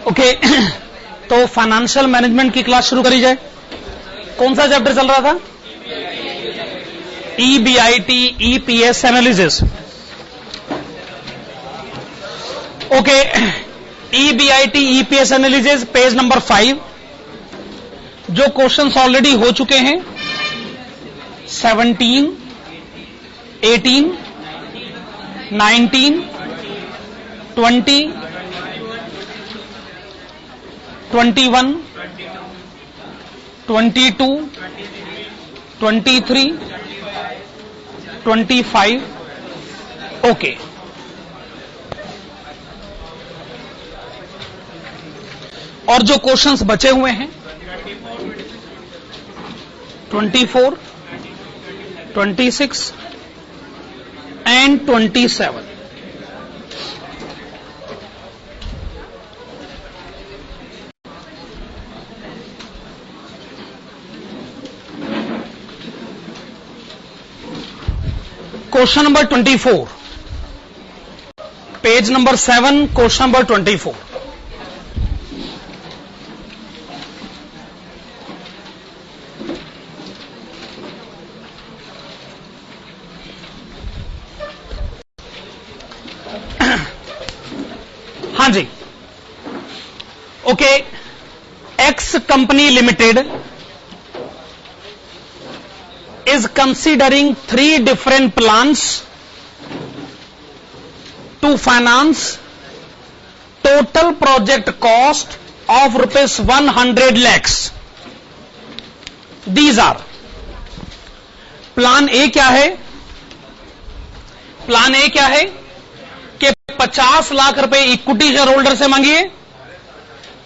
Okay तो financial management की class शुरू करी जाए। कौन सा चैप्टर चल रहा था? EBIT EPS analysis. Okay, EBIT EPS analysis page number 5। जो क्वेश्चंस ऑलरेडी हो चुके हैं 17, 18, 19, 20, 21, 22, 23, 25। ओके, और जो क्वेश्चंस बचे हुए हैं 24, 26 and 27। Question number 24, page number 7, question number 24। हाँ जी, okay. X company limited is considering 3 different plans to finance total project cost of rupees 100 lakhs. These are, plan A क्या है? प्लान ए क्या है कि 50 लाख रुपए इक्विटी शेयर होल्डर से मांगिए,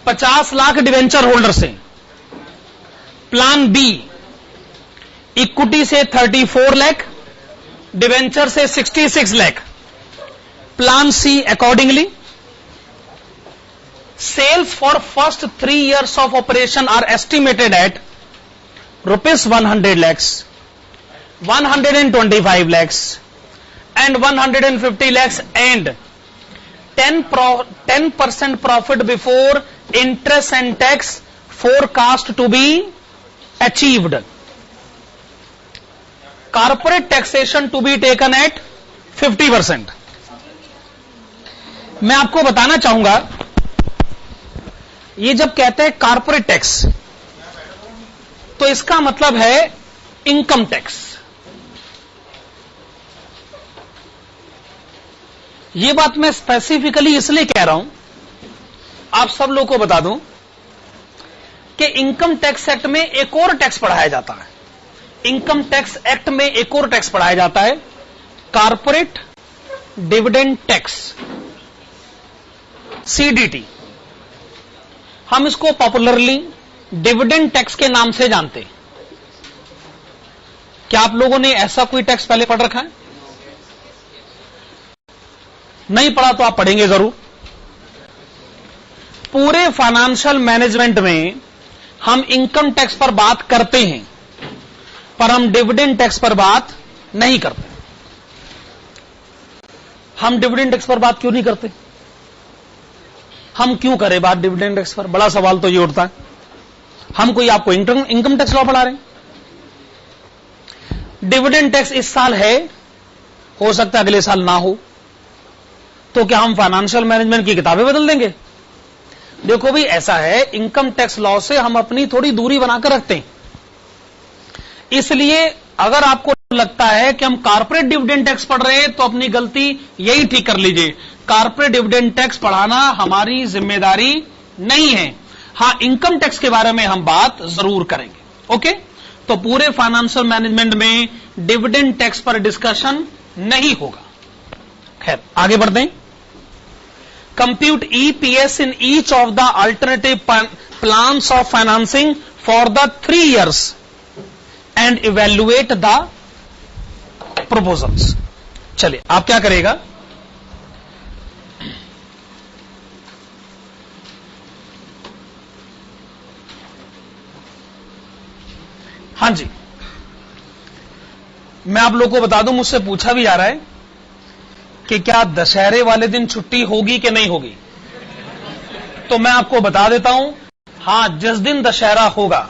50 लाख डिवेंचर होल्डर से। प्लान बी, इक्विटी से 34 लाख, डिवेंचर से 66 lakh. Plan C accordingly, sales for first 3 years of operation are estimated at rupees 100 lakhs, 125 lakhs and 150 lakhs and 10% profit before interest and tax forecast to be achieved. Corporate taxation to be taken at 50%. मैं आपको बताना चाहूंगा, ये जब कहते हैं corporate tax तो इसका मतलब है इनकम टैक्स। ये बात मैं स्पेसिफिकली इसलिए कह रहा हूं, आप सब लोगों को बता दूं कि इनकम टैक्स एक्ट में एक और टैक्स पढ़ाया जाता है। इनकम टैक्स एक्ट में एक और टैक्स पढ़ाया जाता है, कॉर्पोरेट डिविडेंड टैक्स, सीडीटी। हम इसको पॉपुलरली डिविडेंड टैक्स के नाम से जानते हैं। क्या आप लोगों ने ऐसा कोई टैक्स पहले पढ़ रखा है? नहीं पढ़ा तो आप पढ़ेंगे जरूर। पूरे फाइनेंशियल मैनेजमेंट में हम इनकम टैक्स पर बात करते हैं, पर हम डिविडेंड टैक्स पर बात नहीं करते। हम डिविडेंड टैक्स पर बात क्यों नहीं करते? हम क्यों करें बात डिविडेंड टैक्स पर? बड़ा सवाल तो ये उठता है। हम कोई आपको इनकम टैक्स लॉ पढ़ा रहे हैं? डिविडेंड टैक्स इस साल है, हो सकता है अगले साल ना हो, तो क्या हम फाइनेंशियल मैनेजमेंट की किताबें बदल देंगे? देखो भाई, ऐसा है, इनकम टैक्स लॉ से हम अपनी थोड़ी दूरी बनाकर रखते हैं। इसलिए अगर आपको लगता है कि हम कॉर्पोरेट डिविडेंड टैक्स पढ़ रहे हैं तो अपनी गलती यही ठीक कर लीजिए। कॉर्पोरेट डिविडेंड टैक्स पढ़ाना हमारी जिम्मेदारी नहीं है। हां, इनकम टैक्स के बारे में हम बात जरूर करेंगे। ओके, तो पूरे फाइनेंशियल मैनेजमेंट में डिविडेंड टैक्स पर डिस्कशन नहीं होगा। खैर, आगे बढ़ते हैं। Compute EPS in each of the alternative plans of financing for the 3 years and evaluate the proposals. चलिए, आप क्या करेगा, हाँ जी, मैं आप लोगों को बता दूं, मुझसे पूछा भी जा रहा है कि क्या दशहरे वाले दिन छुट्टी होगी कि नहीं होगी। तो मैं आपको बता देता हूं, हां, जिस दिन दशहरा होगा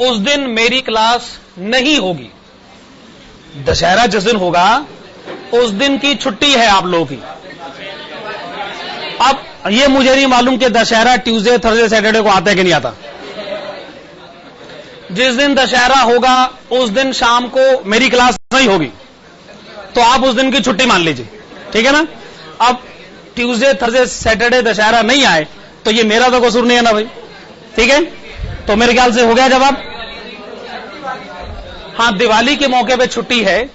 उस दिन मेरी क्लास नहीं होगी। दशहरा जिस दिन होगा उस दिन की छुट्टी है आप लोगों की। अब ये मुझे नहीं मालूम कि दशहरा ट्यूसडे, थर्सडे, सैटरडे को आता है कि नहीं आता। जिस दिन दशहरा होगा उस दिन शाम को मेरी क्लास नहीं होगी, तो आप उस दिन की छुट्टी मान लीजिए, ठीक है ना। अब ट्यूसडे, थर्सडे, सैटरडे दशहरा नहीं आए तो ये मेरा तो कसूर नहीं है ना भाई, ठीक है। तो मेरे ख्याल से हो गया जवाब। हां, दिवाली के मौके पे छुट्टी है।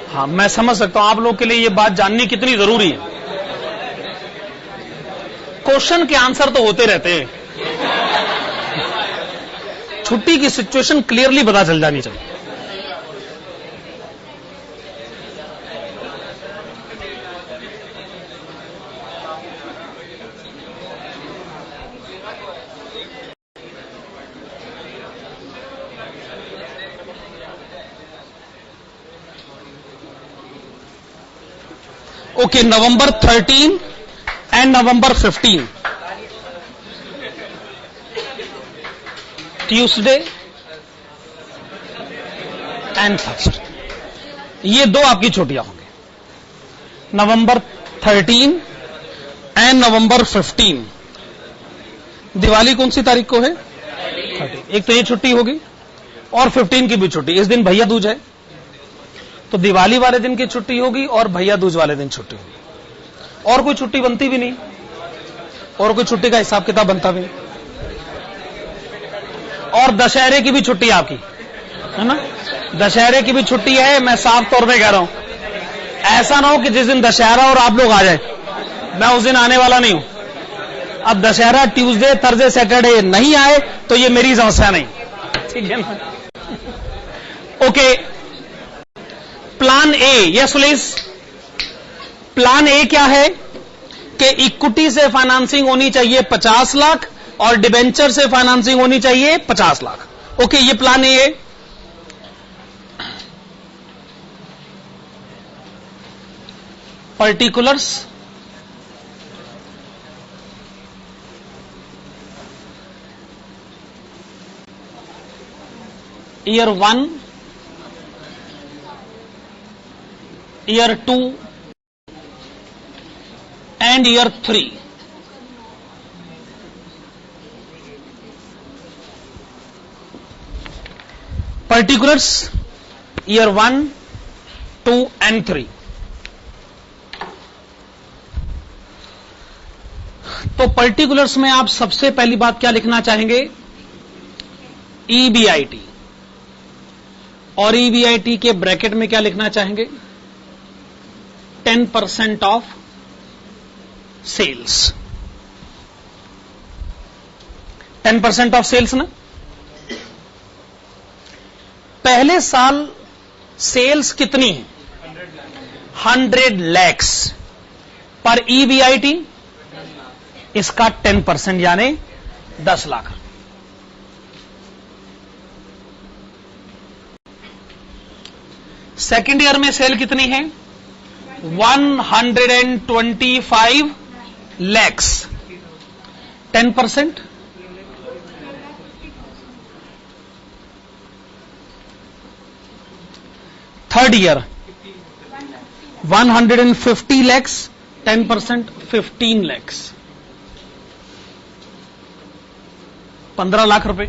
हाँ, मैं समझ सकता हूं आप लोग के लिए ये बात जाननी कितनी जरूरी है। क्वेश्चन के आंसर तो होते रहते हैं, छुट्टी की सिचुएशन क्लियरली पता चल जानी चाहिए। Okay, November 13 and November 15, Tuesday and Thursday, ये दो आपकी छुट्टियां होंगी। नवंबर 13 एंड नवंबर 15। दिवाली कौन सी तारीख को है? 30। एक तो ये छुट्टी होगी और 15 की भी छुट्टी। इस दिन भैया दूज है, तो दिवाली वाले दिन की छुट्टी होगी और भैया दूज वाले दिन छुट्टी होगी। और कोई छुट्टी बनती भी नहीं, और कोई छुट्टी का हिसाब किताब बनता भी नहीं। और दशहरे की भी छुट्टी आपकी है ना, दशहरे की भी छुट्टी है। मैं साफ तौर पे कह रहा हूं, ऐसा ना हो कि जिस दिन दशहरा और आप लोग आ जाए, मैं उस दिन आने वाला नहीं हूं। अब दशहरा ट्यूसडे, थर्सडे, सैटरडे नहीं आए तो ये मेरी समस्या नहीं, ठीक है ना। Okay, plan A, yes please. Plan A क्या है कि इक्विटी से फाइनेंसिंग होनी चाहिए 50 लाख और डिबेंचर से फाइनेंसिंग होनी चाहिए 50 लाख। ओके, ये प्लान ए है। Particulars, year 1, year 2 and year 3। Particulars year 1, 2 and 3। तो पर्टिकुलर्स में आप सबसे पहली बात क्या लिखना चाहेंगे? ईबीआईटी। और ईबीआईटी के ब्रैकेट में क्या लिखना चाहेंगे? 10% ऑफ सेल्स। 10% ऑफ सेल्स ना। पहले साल सेल्स कितनी है? 100 lakhs पर ईबीआईटी, इसका 10% यानी 10 लाख। सेकेंड ईयर में सेल कितनी है? 125 lakhs, 10%। Third year 150 lakhs, 10%, 15 lakhs, 15 lakh रुपए।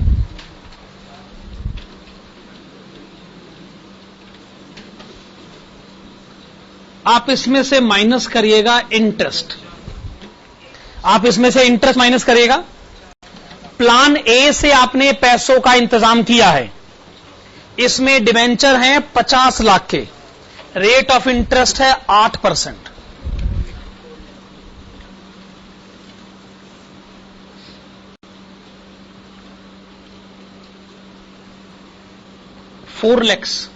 आप इसमें से माइनस करिएगा इंटरेस्ट, आप इसमें से इंटरेस्ट माइनस करिएगा। प्लान ए से आपने पैसों का इंतजाम किया है, इसमें डिबेंचर हैं 50 लाख के, रेट ऑफ इंटरेस्ट है 8%। $4 lakhs।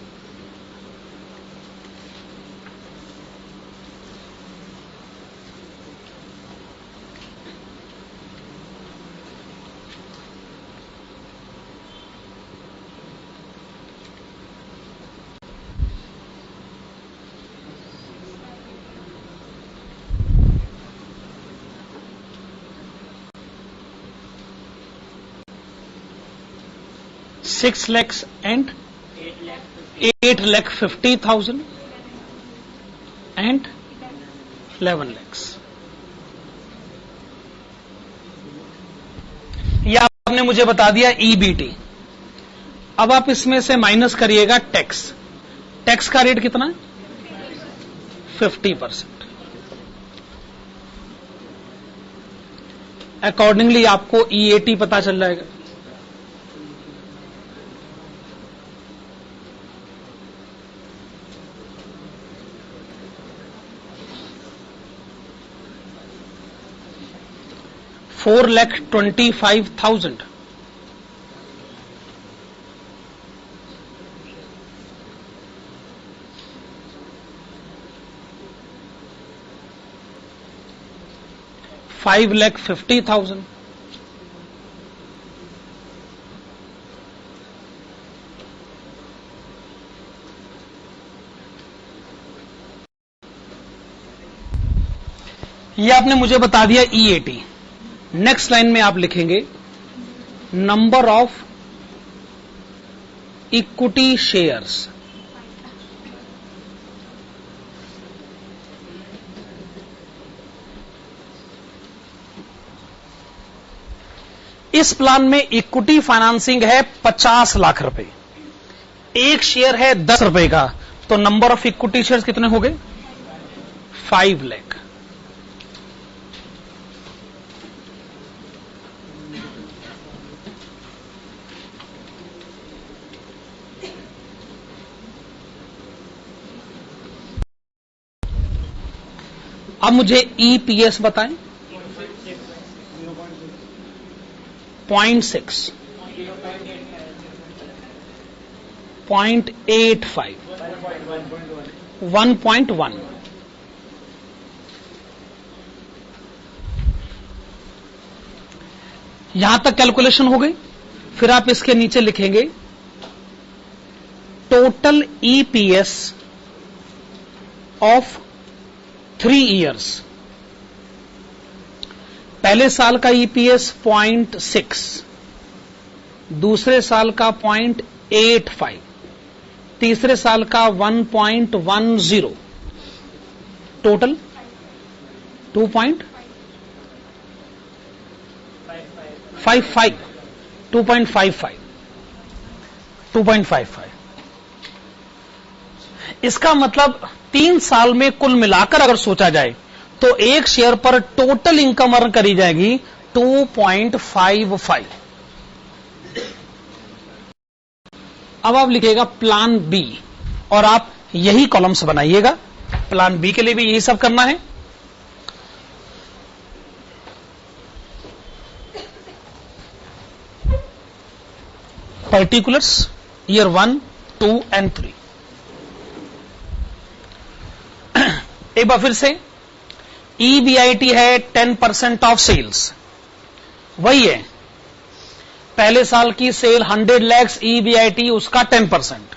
6 lakhs and 8,50,000 and 11 lakhs. यह आपने मुझे बता दिया ईबीटी. अब आप इसमें से माइनस करिएगा टैक्स. टैक्स का रेट कितना है? 50%. अकॉर्डिंगली आपको ईएटी पता चल जाएगा. $4,25,000. $5,50,000. ये आपने मुझे बता दिया ईएटी. नेक्स्ट लाइन में आप लिखेंगे नंबर ऑफ इक्विटी शेयर्स. इस प्लान में इक्विटी फाइनेंसिंग है 50 लाख रुपए. एक शेयर है 10 रुपए का, तो नंबर ऑफ इक्विटी शेयर्स कितने हो गए? 5 लाख. अब मुझे ईपीएस बताएं. 0.6, 0.85, 1.1. यहां तक कैलकुलेशन हो गई. फिर आप इसके नीचे लिखेंगे टोटल ईपीएस ऑफ 3 years. पहले साल का ईपीएस 0.6, दूसरे साल का 0.85, तीसरे साल का 1.10, टोटल 2.55. इसका मतलब 3 साल में कुल मिलाकर अगर सोचा जाए तो एक शेयर पर टोटल इनकम अर्न करी जाएगी 2.55. अब आप लिखिएगा प्लान बी और आप यही कॉलम्स बनाइएगा. प्लान बी के लिए भी यही सब करना है. Particulars year 1, 2 and 3. एक बार फिर से ईबीआईटी है 10% ऑफ सेल्स. वही है, पहले साल की सेल 100 lakhs, ईबीआईटी उसका 10%.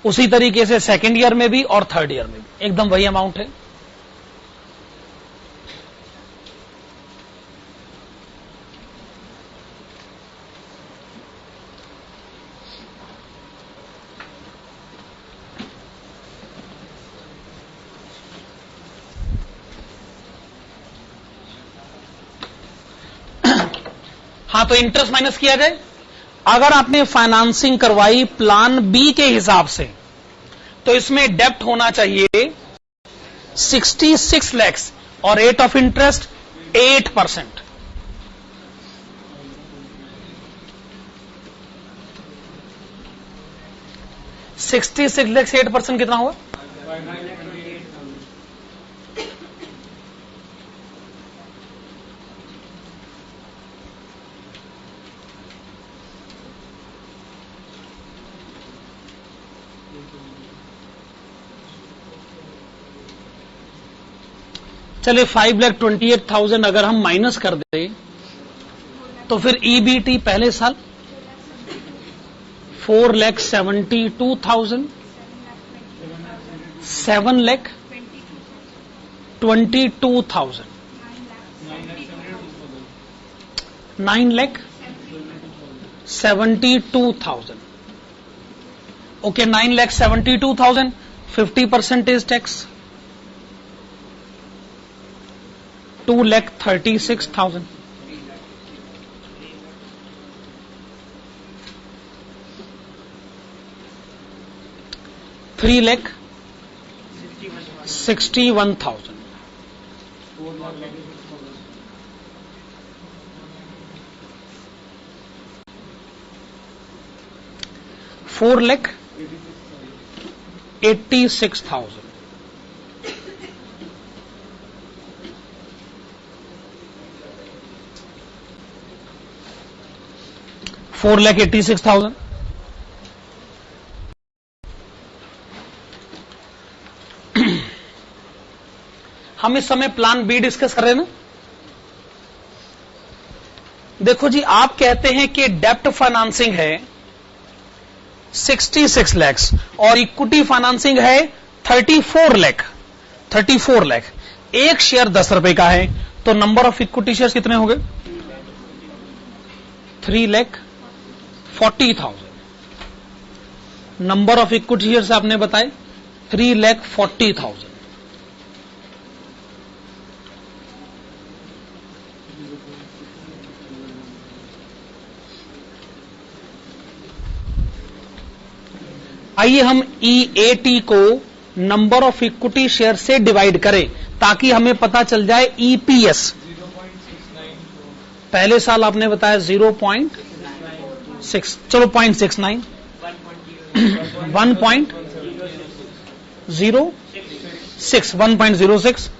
उसी तरीके से सेकेंड ईयर में भी और थर्ड ईयर में भी एकदम वही अमाउंट है. हाँ, तो इंटरेस्ट माइनस किया जाए. अगर आपने फाइनेंसिंग करवाई प्लान बी के हिसाब से तो इसमें डेब्ट होना चाहिए 66 lakhs और रेट ऑफ इंटरेस्ट 8%. $66 lakhs 8% कितना हुआ? चलिए 5,28,000 अगर हम माइनस कर दें तो फिर ईबीटी पहले साल 4,72,000, 7,22,000, 9,72,000, 72,000. Okay, 9,72,000. 50% is tax. 2,36,000. 3,61,000. 4,86,000. 4,86,000. हम इस समय प्लान बी डिस्कस कर रहे हैं ना। देखो जी, आप कहते हैं कि डेप्ट फाइनेंसिंग है 66 लाख और इक्विटी फाइनेंसिंग है 34 लाख। 34 लाख, एक शेयर 10 रुपए का है, तो नंबर ऑफ इक्विटी शेयर कितने हो गए? 3,40,000। नंबर ऑफ इक्विटी शेयर आपने बताए 3,40,000। आइए हम EAT को नंबर ऑफ इक्विटी शेयर से डिवाइड करें ताकि हमें पता चल जाए EPS। पहले साल आपने बताया 0.6, चलो 0.69, 1.06, 1.06,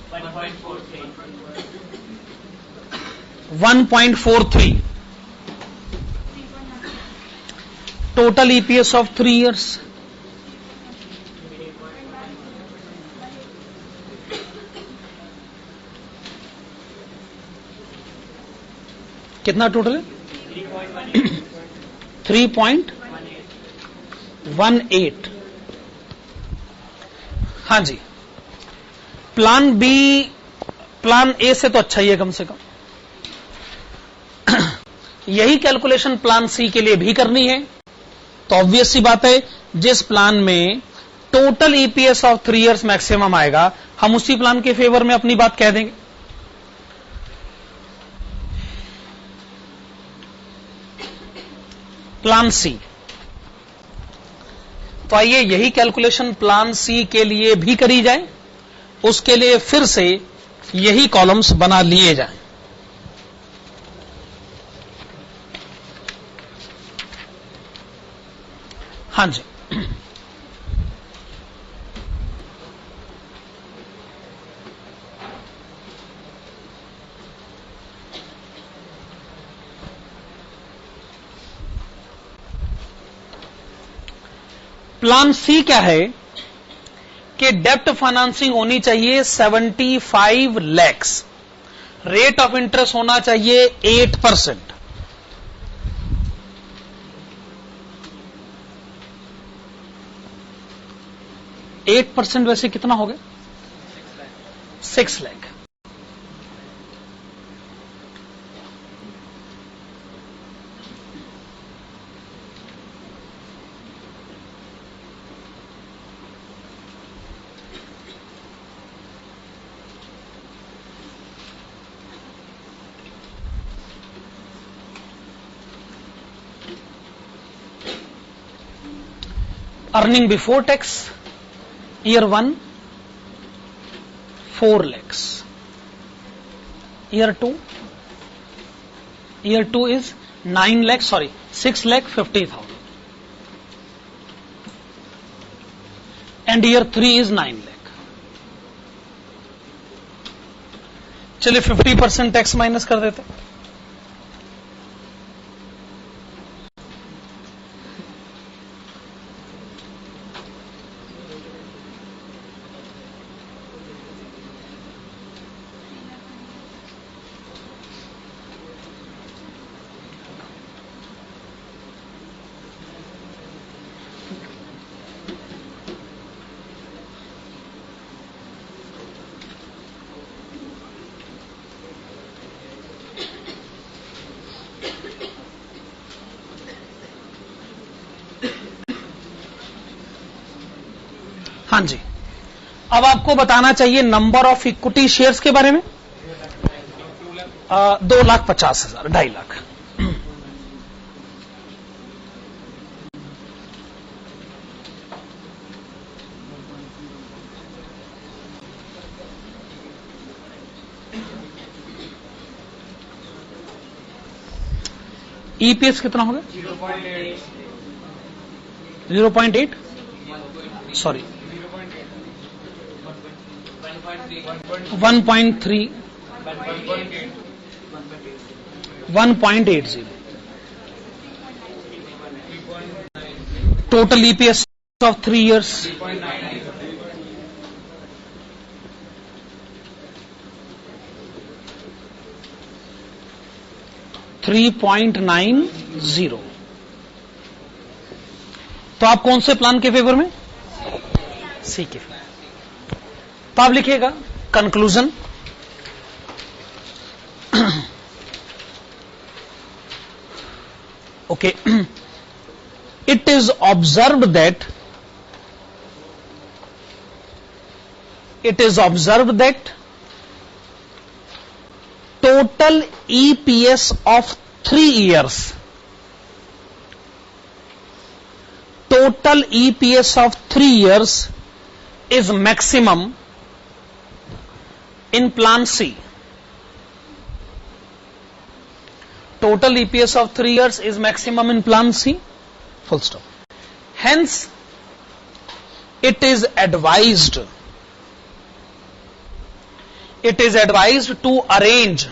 1.43 total EPS of 3 years। कितना टोटल है? 3.18। हाँ जी, प्लान बी प्लान ए से तो अच्छा ही है कम से कम। यही कैलकुलेशन प्लान सी के लिए भी करनी है, तो ऑब्वियस सी बात है जिस प्लान में total EPS of 3 years maximum आएगा हम उसी प्लान के फेवर में अपनी बात कह देंगे। प्लान सी, तो आइए यही कैलकुलेशन प्लान सी के लिए भी करी जाए। उसके लिए फिर से यही कॉलम्स बना लिए जाएं। हाँ जी, प्लान सी क्या है कि डेप्ट फाइनेंसिंग होनी चाहिए 75 लाख, रेट ऑफ इंटरेस्ट होना चाहिए 8%। एट परसेंट वैसे कितना हो गया? 6 lakh. Earning before tax Year 1 4 lakhs, year 2 is 9 lakhs, sorry 6,50,000, and year 3 is 9 lakh। चलिए 50% टैक्स माइनस कर देते। हाँ जी, अब आपको बताना चाहिए नंबर ऑफ इक्विटी शेयर्स के बारे में। 2,50,000, 2.5 लाख। ईपीएस कितना होगा? 0.8, sorry 1.3, 1.80। Total EPS of 3 years 3.90। तो आप कौन से प्लान के फेवर में? सी के फेवर। तो आप लिखिएगा conclusion. Okay, it is observed that total EPS of 3 years, total EPS of 3 years is maximum in plan C. Total EPS of 3 years is maximum in plan C, full stop. Hence, it is advised to arrange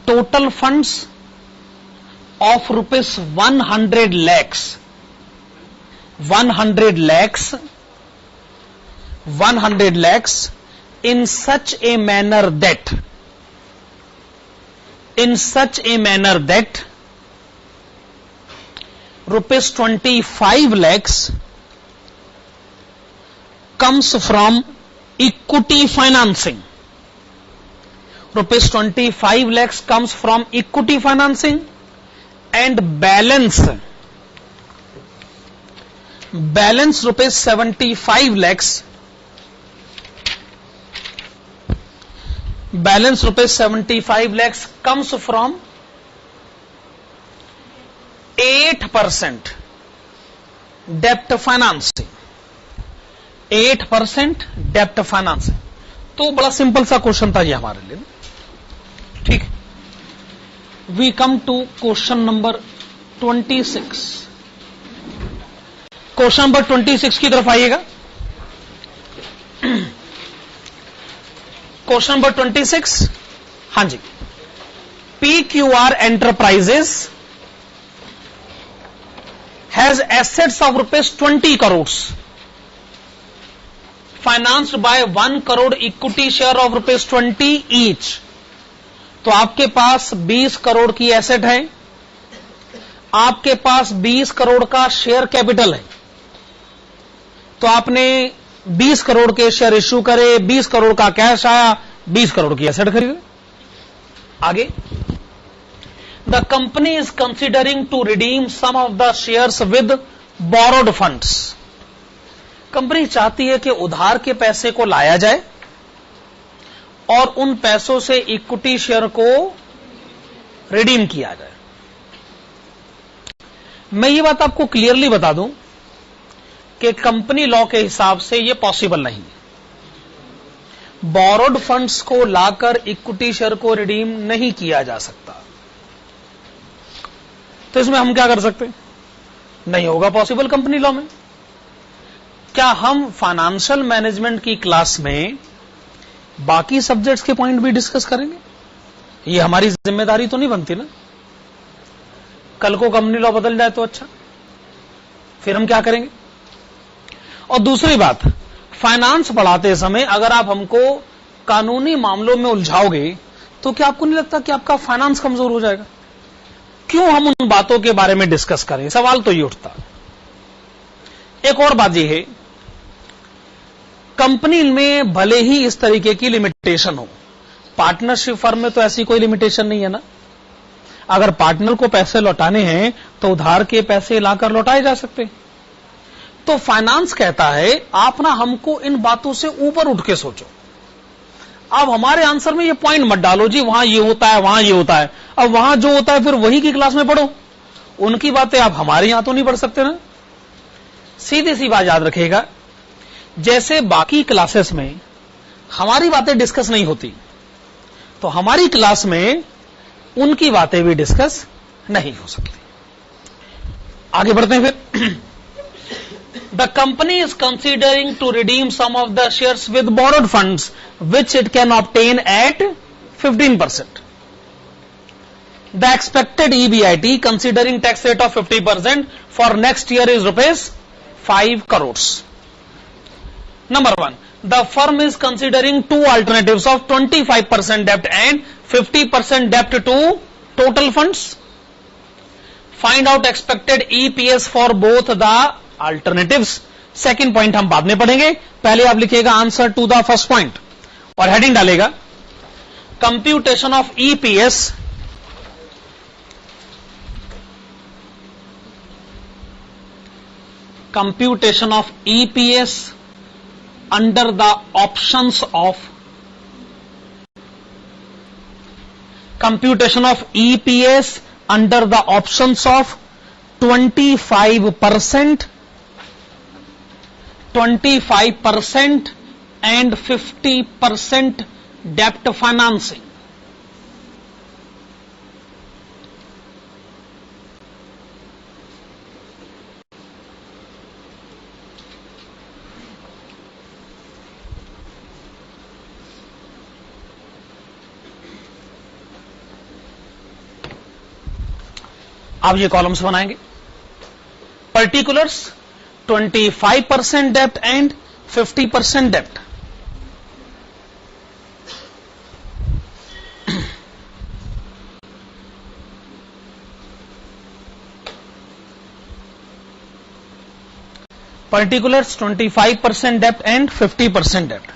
total funds of rupees 100 lakhs in such a manner that rupees 25 lakhs comes from equity financing. Rupees 25 lakhs comes from equity financing, and balance rupees 75 lakhs comes from 8% डेप्ट financing. 8% डेप्ट financing. तो बड़ा simple सा question था ये हमारे लिए, ठीक। We come to question number 26। Question number 26 की तरफ आइएगा। क्वेश्चन नंबर 26, हाँ जी। PQR enterprises has assets of rupees 20 crores financed by 1 crore equity share of rupees 20 each। तो आपके पास 20 करोड़ की एसेट है, आपके पास 20 करोड़ का शेयर कैपिटल है। तो आपने 20 करोड़ के शेयर इश्यू करे, 20 करोड़ का कैश आया, 20 करोड़ की एसेट खरीदे। आगे, the company is considering to redeem some of the shares with borrowed funds। Company चाहती है कि उधार के पैसे को लाया जाए और उन पैसों से इक्विटी शेयर को रिडीम किया जाए। मैं ये बात आपको क्लियरली बता दूं कि कंपनी लॉ के हिसाब से ये पॉसिबल नहीं है। बोरोड फंड्स को लाकर इक्विटी शेयर को रिडीम नहीं किया जा सकता। तो इसमें हम क्या कर सकते हैं? नहीं होगा पॉसिबल कंपनी लॉ में। क्या हम फाइनेंशियल मैनेजमेंट की क्लास में बाकी सब्जेक्ट्स के पॉइंट भी डिस्कस करेंगे? ये हमारी जिम्मेदारी तो नहीं बनती ना। कल को कंपनी लॉ बदल जाए तो अच्छा, फिर हम क्या करेंगे? और दूसरी बात, फाइनेंस पढ़ाते समय अगर आप हमको कानूनी मामलों में उलझाओगे तो क्या आपको नहीं लगता कि आपका फाइनेंस कमजोर हो जाएगा? क्यों हम उन बातों के बारे में डिस्कस करें? सवाल तो ये उठता। एक और बात यह है, कंपनी में भले ही इस तरीके की लिमिटेशन हो, पार्टनरशिप फर्म में तो ऐसी कोई लिमिटेशन नहीं है ना। अगर पार्टनर को पैसे लौटाने हैं तो उधार के पैसे लाकर लौटाए जा सकते हैं। तो फाइनेंस कहता है आप ना हमको इन बातों से ऊपर उठ के सोचो। अब हमारे आंसर में ये पॉइंट मत डालो जी वहां ये होता है वहां ये होता है। अब वहां जो होता है फिर वही की क्लास में पढ़ो, उनकी बातें आप हमारे यहां तो नहीं पढ़ सकते ना। सीधी सी बात याद रखिएगा, जैसे बाकी क्लासेस में हमारी बातें डिस्कस नहीं होती तो हमारी क्लास में उनकी बातें भी डिस्कस नहीं हो सकती। आगे बढ़ते हैं फिर। The company is considering to redeem some of the shares with borrowed funds which it can obtain at 15%. The expected EBIT considering tax rate of 50% for next year is rupees 5 crores. Number 1, the firm is considering two alternatives of 25% debt and 50% debt to total funds. Find out expected EPS for both the alternatives. Second point हम बाद में पढ़ेंगे, पहले आप लिखिएगा answer to the first point और heading डालेगा computation of EPS computation of EPS under the options of computation of EPS under the options of 25%, 25% and 50% debt financing. अब ये कॉलम्स बनाएंगे। Particulars 25% dept and 50% dept. Particulars 25% dept and 50% डेप्ट।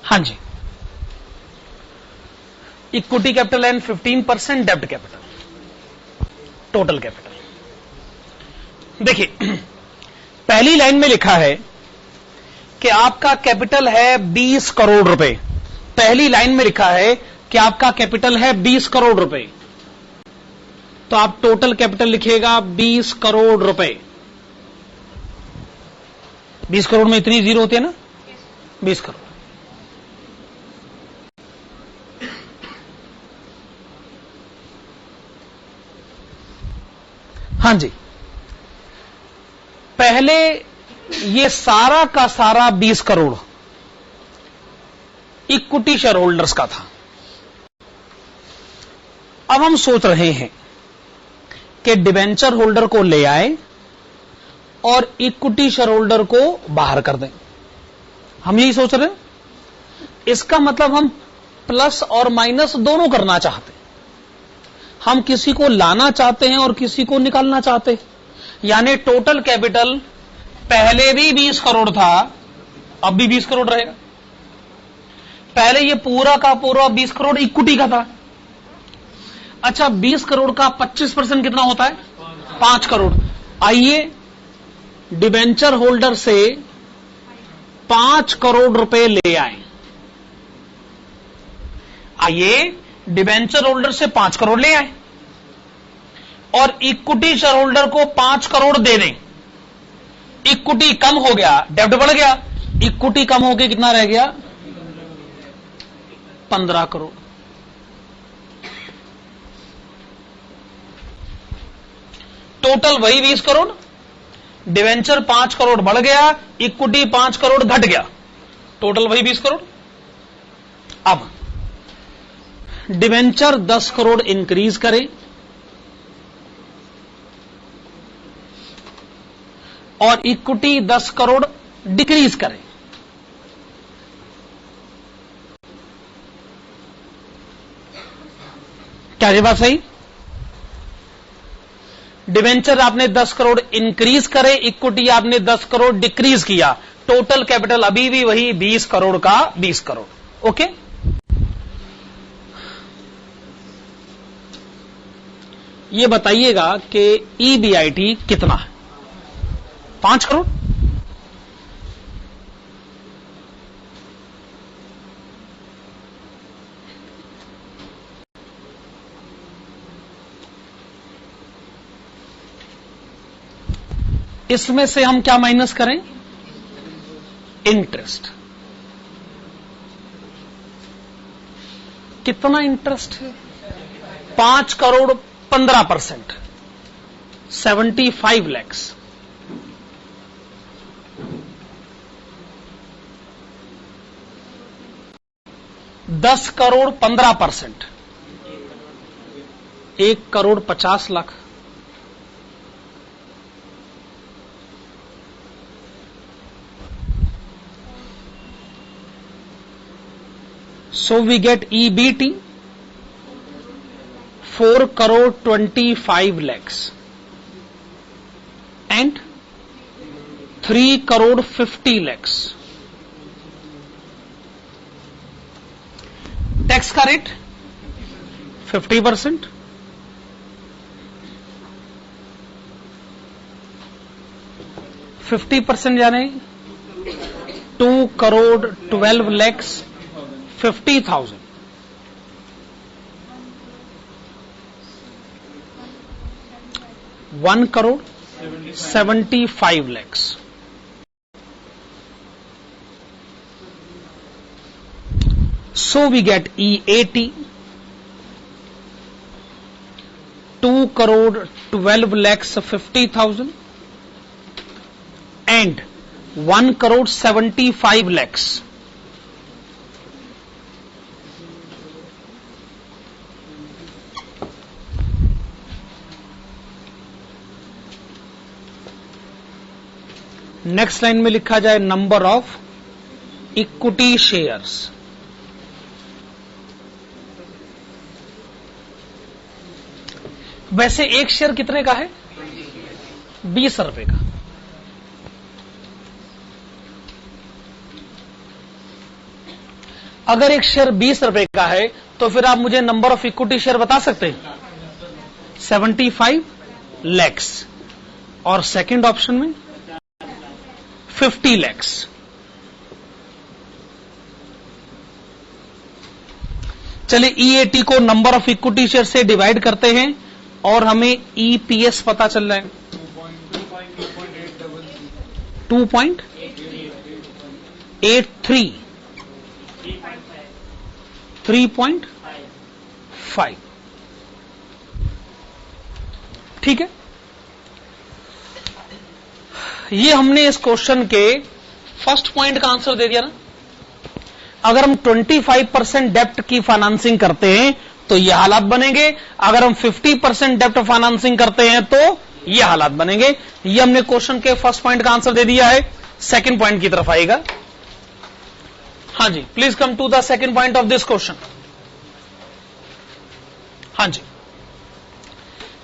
हाँ जी, equity capital and 15% डेब्ट capital, total capital. देखिए पहली line में लिखा है कि आपका कैपिटल है 20 करोड़ रुपए। पहली लाइन में लिखा है कि आपका कैपिटल है 20 करोड़ रुपए, तो आप टोटल कैपिटल लिखिएगा 20 करोड़ रुपए। 20 करोड़ में इतनी जीरो होती है ना, 20 करोड़। हाँ जी, पहले ये सारा का सारा 20 करोड़ इक्विटी शेयर होल्डर्स का था। अब हम सोच रहे हैं कि डिबेंचर होल्डर को ले आए और इक्विटी शेयर होल्डर को बाहर कर दें। हम यही सोच रहे हैं। इसका मतलब हम प्लस और माइनस दोनों करना चाहते हैं। हम किसी को लाना चाहते हैं और किसी को निकालना चाहते हैं। यानी टोटल कैपिटल पहले भी 20 करोड़ था, अब भी 20 करोड़ रहेगा। पहले ये पूरा का पूरा 20 करोड़ इक्विटी का था। अच्छा, 20 करोड़ का 25% कितना होता है? 5 करोड़। आइए डिबेंचर होल्डर से 5 करोड़ रुपए ले आए। आइए डिबेंचर होल्डर से 5 करोड़ ले आए और इक्विटी शेयर होल्डर को 5 करोड़ दे दें। इक्विटी कम हो गया, डेब्ट बढ़ गया। इक्विटी कम हो गया, कितना रह गया? 15 करोड़। टोटल वही 20 करोड़, डिवेंचर 5 करोड़ बढ़ गया, इक्विटी 5 करोड़ घट गया, टोटल वही 20 करोड़। अब डिवेंचर 10 करोड़ इंक्रीज करे और इक्विटी 10 करोड़ डिक्रीज करे। क्या ये बात सही? डिवेंचर आपने 10 करोड़ इंक्रीज करे, इक्विटी आपने 10 करोड़ डिक्रीज किया, टोटल कैपिटल अभी भी वही 20 करोड़ का 20 करोड़। ओके, ये बताइएगा कि ईबीआईटी कितना है? 5 करोड़। इसमें से हम क्या माइनस करें? इंटरेस्ट। कितना इंटरेस्ट है? 5 करोड़ 15%, 75 lakhs। दस crore 15%, 1 crore 50 lakh. So we get EBT 4 crore 25 lakhs and 3 crore 50 lakhs। Tax का रेट 50%, यानी 2 crore 12 lakhs 50,000। 1 crore 75 lakhs। So we get EAT 2 crore 12 lakhs 50,000 and 1 crore 75 lakhs। Next line में लिखा जाए नंबर ऑफ इक्विटी शेयर्स। वैसे एक share कितने का है? 20 रुपए का। अगर एक शेयर 20 रुपए का है तो फिर आप मुझे नंबर ऑफ इक्विटी शेयर बता सकते हैं? 75 lakhs। और सेकंड ऑप्शन में 50 lakhs। चलिए EAT को नंबर ऑफ इक्विटी शेयर से डिवाइड करते हैं और हमें EPS पता चल रहा है 2.83, 3.5। ठीक है, ये हमने इस क्वेश्चन के फर्स्ट पॉइंट का आंसर दे दिया ना। अगर हम 25% डेप्ट की फाइनेंसिंग करते हैं तो ये हालात बनेंगे, अगर हम 50% डेप्ट फाइनेंसिंग करते हैं तो ये हालात बनेंगे। ये हमने क्वेश्चन के फर्स्ट पॉइंट का आंसर दे दिया है। सेकंड पॉइंट की तरफ आएगा। हाँ जी, please come to the second point of this question. हाँ जी,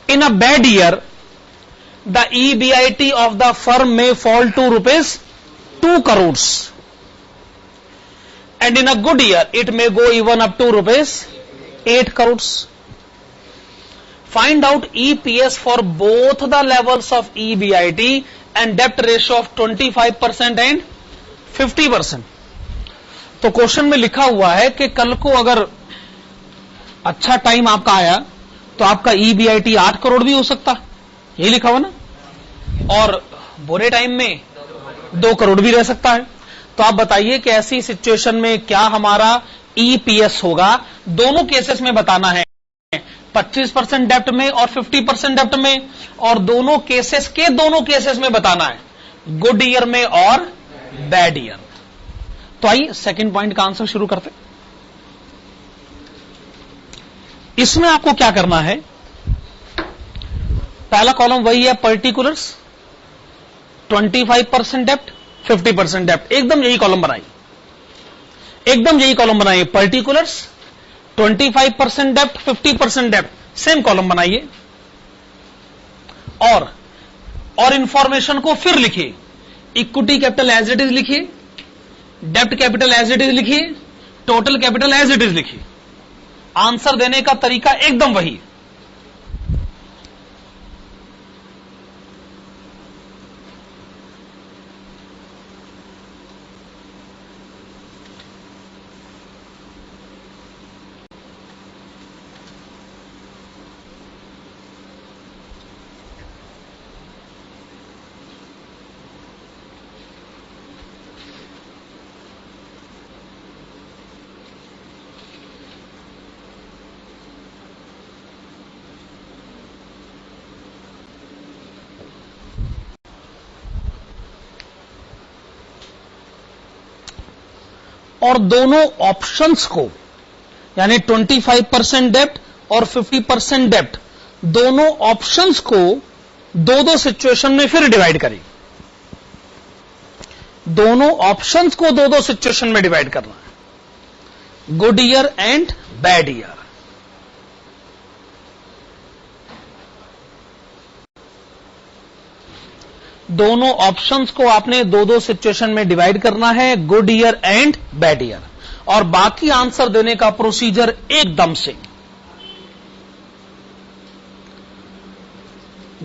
in a bad year the EBIT of the firm may fall to rupees 2 crores and in a good year it may go even up to rupees 8 crores. Find out EPS for both the levels of EBIT and debt ratio of 25% and 50%. तो question में लिखा हुआ है कि कल को अगर अच्छा टाइम आपका आया तो आपका EBIT 8 करोड़ भी हो सकता, यही लिखा हुआ ना, और बुरे टाइम में 2 करोड़ भी रह सकता है। तो आप बताइए कि ऐसी सिचुएशन में क्या हमारा EPS होगा। दोनों केसेस में बताना है, 25% डेप्ट में और 50% डेप्ट में, और दोनों केसेस में बताना है, गुड ईयर में और बैड ईयर। तो आइए सेकंड पॉइंट का आंसर शुरू करते। इसमें आपको क्या करना है, पहला कॉलम वही है, पर्टिकुलर्स, 25% डेप्ट, 50% डेप्ट, एकदम यही कॉलम बनाइए, पर्टिकुलर्स, 25% डेप्ट, 50% डेप्ट, सेम कॉलम बनाइए, और इंफॉर्मेशन को फिर लिखिए, equity capital as it is लिखिए, डेप्ट कैपिटल एज इट इज लिखिए, total capital as it is लिखिए। आंसर देने का तरीका एकदम वही। और दोनों ऑप्शंस को, यानी 25% डेप्ट और 50% डेप्ट, दोनों ऑप्शंस को दो सिचुएशन में फिर डिवाइड करें। दोनों ऑप्शंस को दो सिचुएशन में डिवाइड करना है, good year and bad year. दोनों ऑप्शंस को आपने दो सिचुएशन में डिवाइड करना है, good year and bad year, और बाकी आंसर देने का प्रोसीजर एकदम से।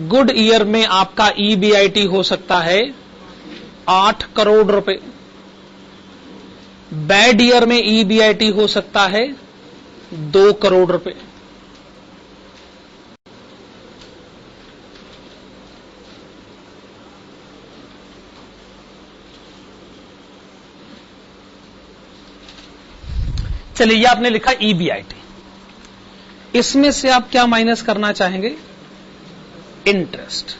गुड ईयर में आपका ईबीआईटी हो सकता है 8 करोड़ रुपए, बैड ईयर में ईबीआईटी हो सकता है 2 करोड़ रुपए। चलिए, ये आपने लिखा ईबीआईटी, इसमें से आप क्या माइनस करना चाहेंगे, इंटरेस्ट।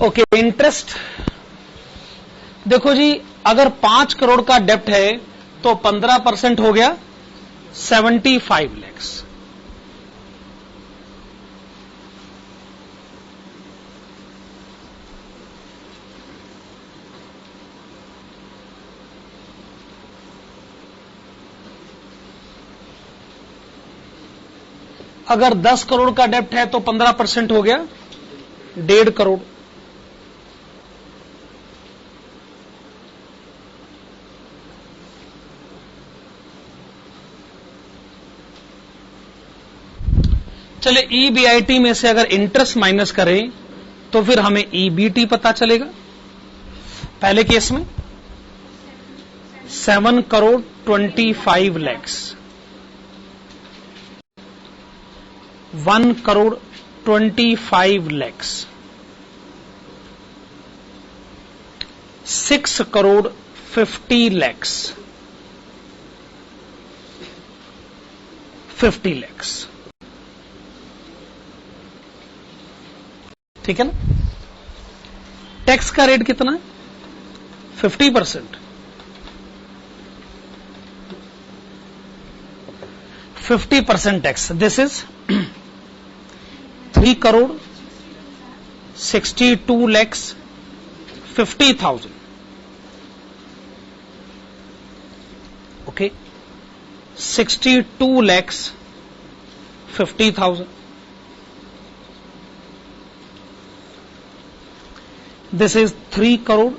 ओके, इंटरेस्ट देखो जी, अगर 5 करोड़ का डेप्ट है तो 15% हो गया 75 लाख। अगर 10 करोड़ का डेप्ट है तो 15% हो गया 1.5 करोड़। चले, ईबीआईटी में से अगर इंटरेस्ट माइनस करें तो फिर हमें ईबीटी पता चलेगा। पहले केस में 7 करोड़ 25 लाख, 1 करोड़ 25 लाख, 6 करोड़ 50 लाख, 50 लाख। ठीक है ना। टैक्स का रेट कितना है, 50%। 50% tax, this is 3 crore 62 lakh 50,000। Okay, 62 lakh 50,000। This is 3 crore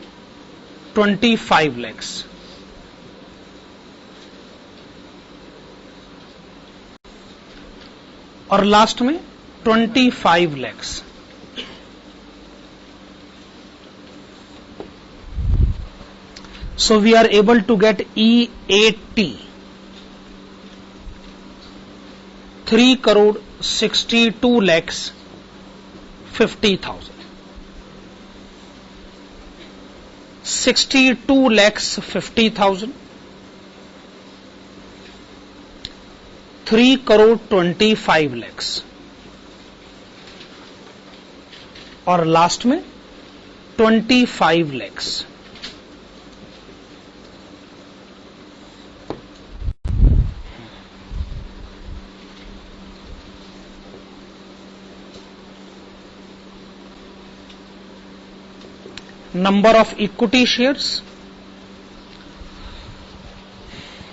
25 lakhs. और लास्ट में 25 lakhs. So we are able to get EAT 3 crore 62 lakhs 50,000. 62 lakhs 50,000 3,25,00,000 और लास्ट में 25 lakhs। Number of equity shares,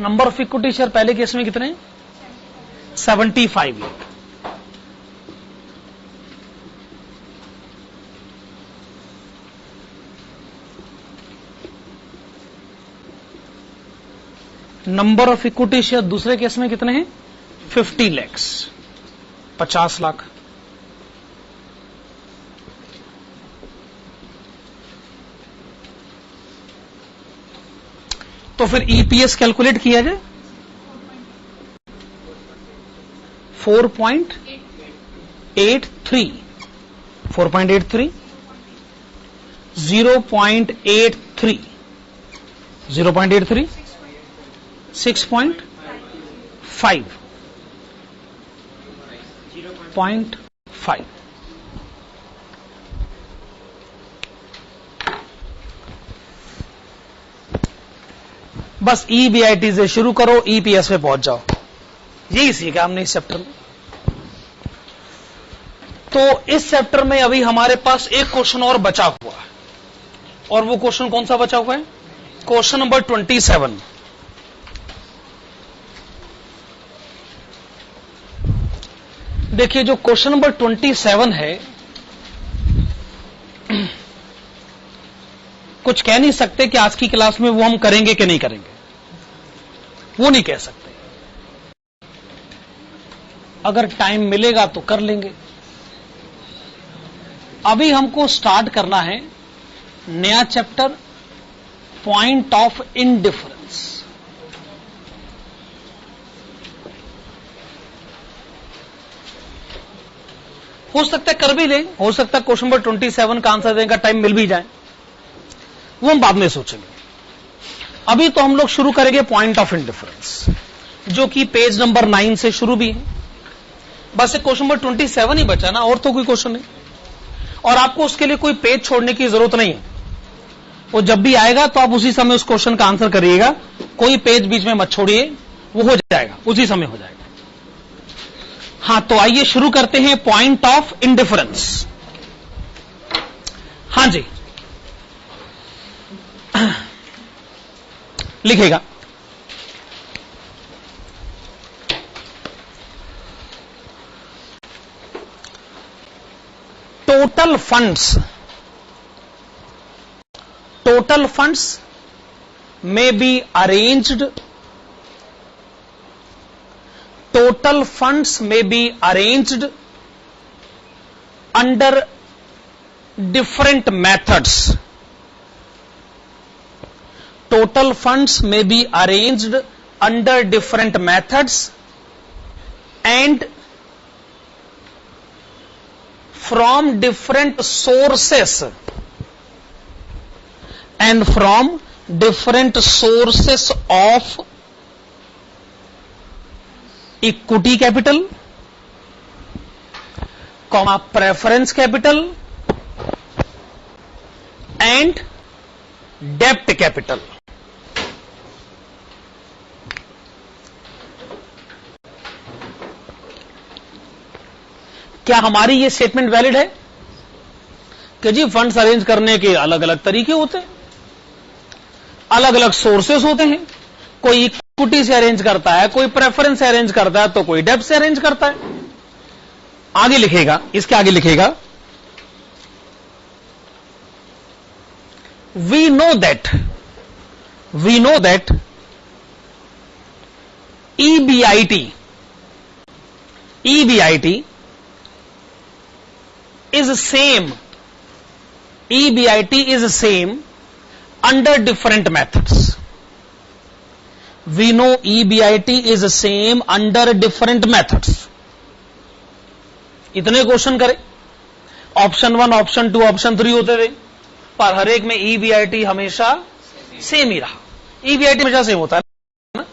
number of equity share पहले case में कितने? 75 lakh. Number of equity share दूसरे case में कितने हैं? 50 lakhs, 50 लाख। तो फिर ईपीएस कैलकुलेट किया जाए 4.83, 4.83, 0.83, 0.83, 6.5, 0.5। बस ईबीआईटी से शुरू करो, ईपीएस पे पहुंच जाओ। यही सीखा हमने इस चैप्टर में। तो इस चैप्टर में अभी हमारे पास एक क्वेश्चन और बचा हुआ है, और वो क्वेश्चन कौन सा बचा हुआ है? Question number 27। देखिए, जो क्वेश्चन नंबर 27 है, कुछ कह नहीं सकते कि आज की क्लास में वो हम करेंगे कि नहीं करेंगे, वो नहीं कह सकते। अगर टाइम मिलेगा तो कर लेंगे। अभी हमको स्टार्ट करना है नया चैप्टर, पॉइंट ऑफ इंडिफरेंस। हो सकता है कर भी लें, हो सकता है क्वेश्चन नंबर 27 का आंसर देने का टाइम मिल भी जाए, वो हम बाद में सोचेंगे। अभी तो हम लोग शुरू करेंगे पॉइंट ऑफ इंडिफरेंस, जो कि पेज नंबर 9 से शुरू भी है। बस एक क्वेश्चन नंबर 27 ही बचा ना, और तो कोई क्वेश्चन नहीं, और आपको उसके लिए कोई पेज छोड़ने की जरूरत नहीं है। वो जब भी आएगा तो आप उसी समय उस क्वेश्चन का आंसर करिएगा, कोई पेज बीच में मत छोड़िए, वो हो जाएगा, उसी समय हो जाएगा। हां, तो आइए शुरू करते हैं पॉइंट ऑफ इंडिफरेंस। हां जी, लिखेगा। Total funds may be arranged, total funds may be arranged under different methods. Total funds may be arranged under different methods and from different sources, and from different sources of equity capital, comma preference capital and debt capital. क्या हमारी ये statement valid है कि जी funds arrange करने के अलग अलग तरीके होते हैं, अलग अलग सोर्सेस होते हैं? कोई इक्विटी से अरेंज करता है, कोई प्रेफरेंस से अरेंज करता है, तो कोई डेब्ट से अरेंज करता है। आगे लिखेगा, इसके आगे लिखेगा, we know that EBIT is same under different methods. We know EBIT is same under different methods. इतने क्वेश्चन करें, ऑप्शन 1, ऑप्शन 2, ऑप्शन 3 होते थे, पर हर एक में EBIT हमेशा सेम ही रहा। EBIT हमेशा सेम होता है ना।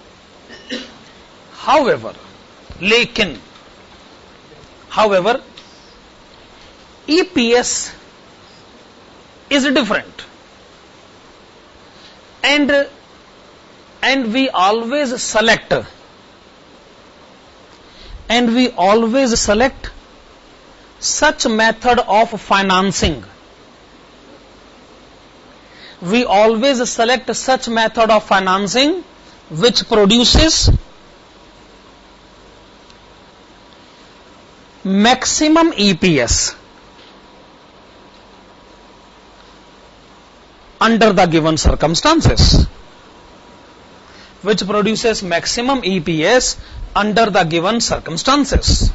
However, लेकिन however EPS is different, and we always select such method of financing. We always select such method of financing which produces maximum EPS under the given circumstances. Which produces maximum EPS under the given circumstances.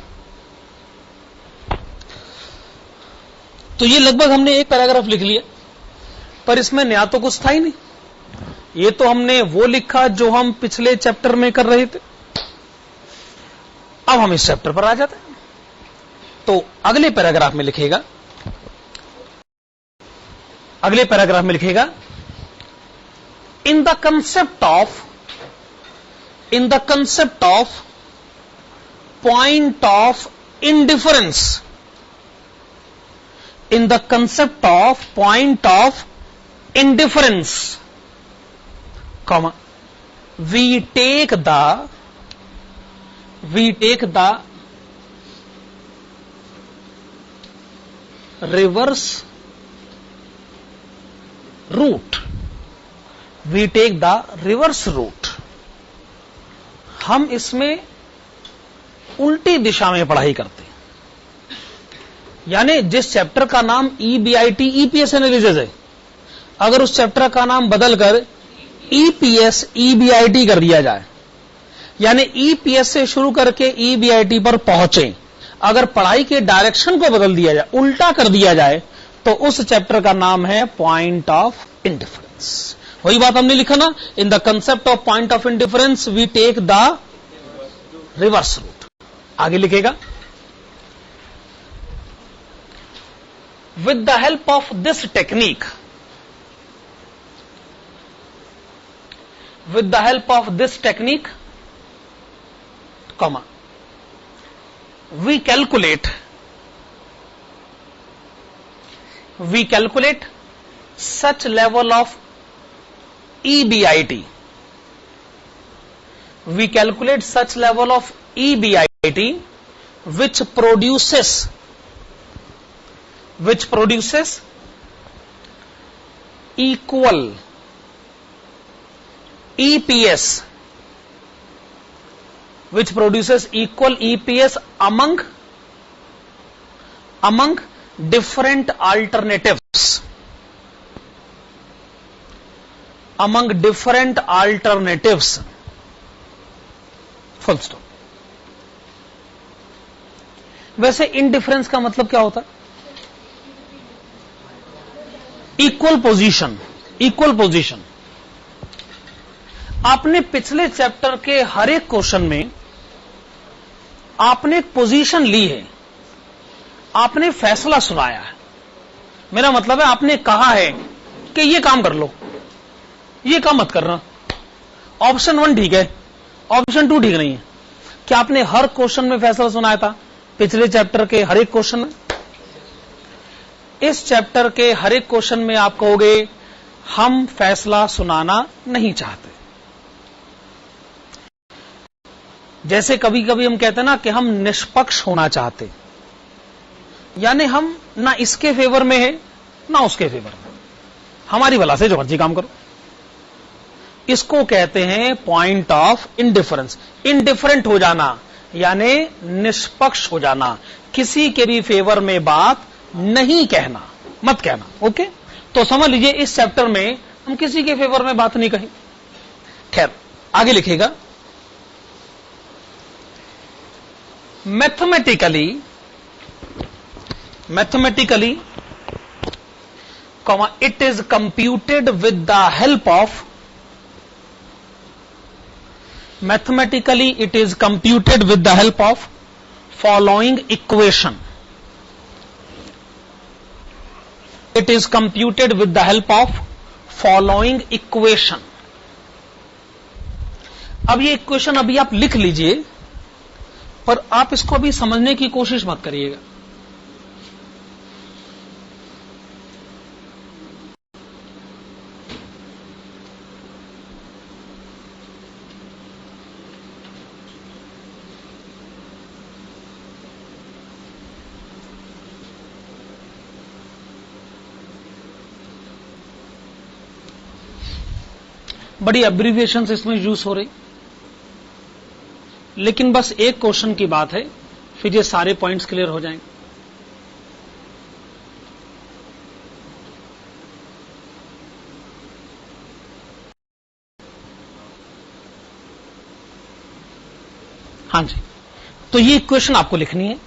तो ये लगभग हमने एक paragraph लिख लिया, पर इसमें नया तो कुछ था ही नहीं। ये तो हमने वो लिखा जो हम पिछले चैप्टर में कर रहे थे। अब हम इस चैप्टर पर आ जाते हैं। तो अगले पैराग्राफ में लिखेगा, इन the concept of point of indifference, in the concept of point of indifference, comma, we take the reverse route. We take the reverse route. हम इसमें उल्टी दिशा में पढ़ाई करते हैं। यानी जिस चैप्टर का नाम EBIT EPS एनालिसिस है, अगर उस चैप्टर का नाम बदलकर EPS EBIT कर दिया जाए, यानी EPS से शुरू करके EBIT पर पहुंचे, अगर पढ़ाई के डायरेक्शन को बदल दिया जाए, उल्टा कर दिया जाए, तो उस चैप्टर का नाम है पॉइंट ऑफ इंडिफरेंस। वही बात हमने लिखा ना, in the concept of point of indifference we take the reverse route. आगे लिखेगा, with the help of this technique, comma, we calculate such level of EBIT. We calculate such level of EBIT which produces equal EPS, among different alternatives, full stop। वैसे indifference का मतलब क्या होता है? Equal position. आपने पिछले chapter के हर एक क्वेश्चन में आपने एक पोजीशन ली है, आपने फैसला सुनाया है। मेरा मतलब है आपने कहा है कि ये काम कर लो, ये काम मत करना, ऑप्शन 1 ठीक है, ऑप्शन 2 ठीक नहीं है। क्या आपने हर क्वेश्चन में फैसला सुनाया था? पिछले चैप्टर के हर एक क्वेश्चन में? इस चैप्टर के हर एक क्वेश्चन में आप कहोगे हम फैसला सुनाना नहीं चाहते। जैसे कभी कभी हम कहते हैं ना कि हम निष्पक्ष होना चाहते, यानी हम ना इसके फेवर में है ना उसके फेवर में, हमारी भला से जो मर्जी काम करो। इसको कहते हैं पॉइंट ऑफ इंडिफरेंस। इंडिफरेंट हो जाना यानी निष्पक्ष हो जाना, किसी के भी फेवर में बात नहीं कहना, मत कहना। ओके, तो समझ लीजिए इस चैप्टर में हम किसी के फेवर में बात नहीं कही। खैर, आगे लिखेगा, mathematically, it is computed with the help of, mathematically it is computed with the help of following equation. It is computed with the help of following equation. अब ये इक्वेशन अभी आप लिख लीजिए, पर आप इसको अभी समझने की कोशिश मत करिएगा। बड़ी एब्रिविएशंस इसमें यूज हो रही, लेकिन बस एक क्वेश्चन की बात है, फिर ये सारे पॉइंट्स क्लियर हो जाएंगे। हाँ जी, तो ये इक्वेशन आपको लिखनी है।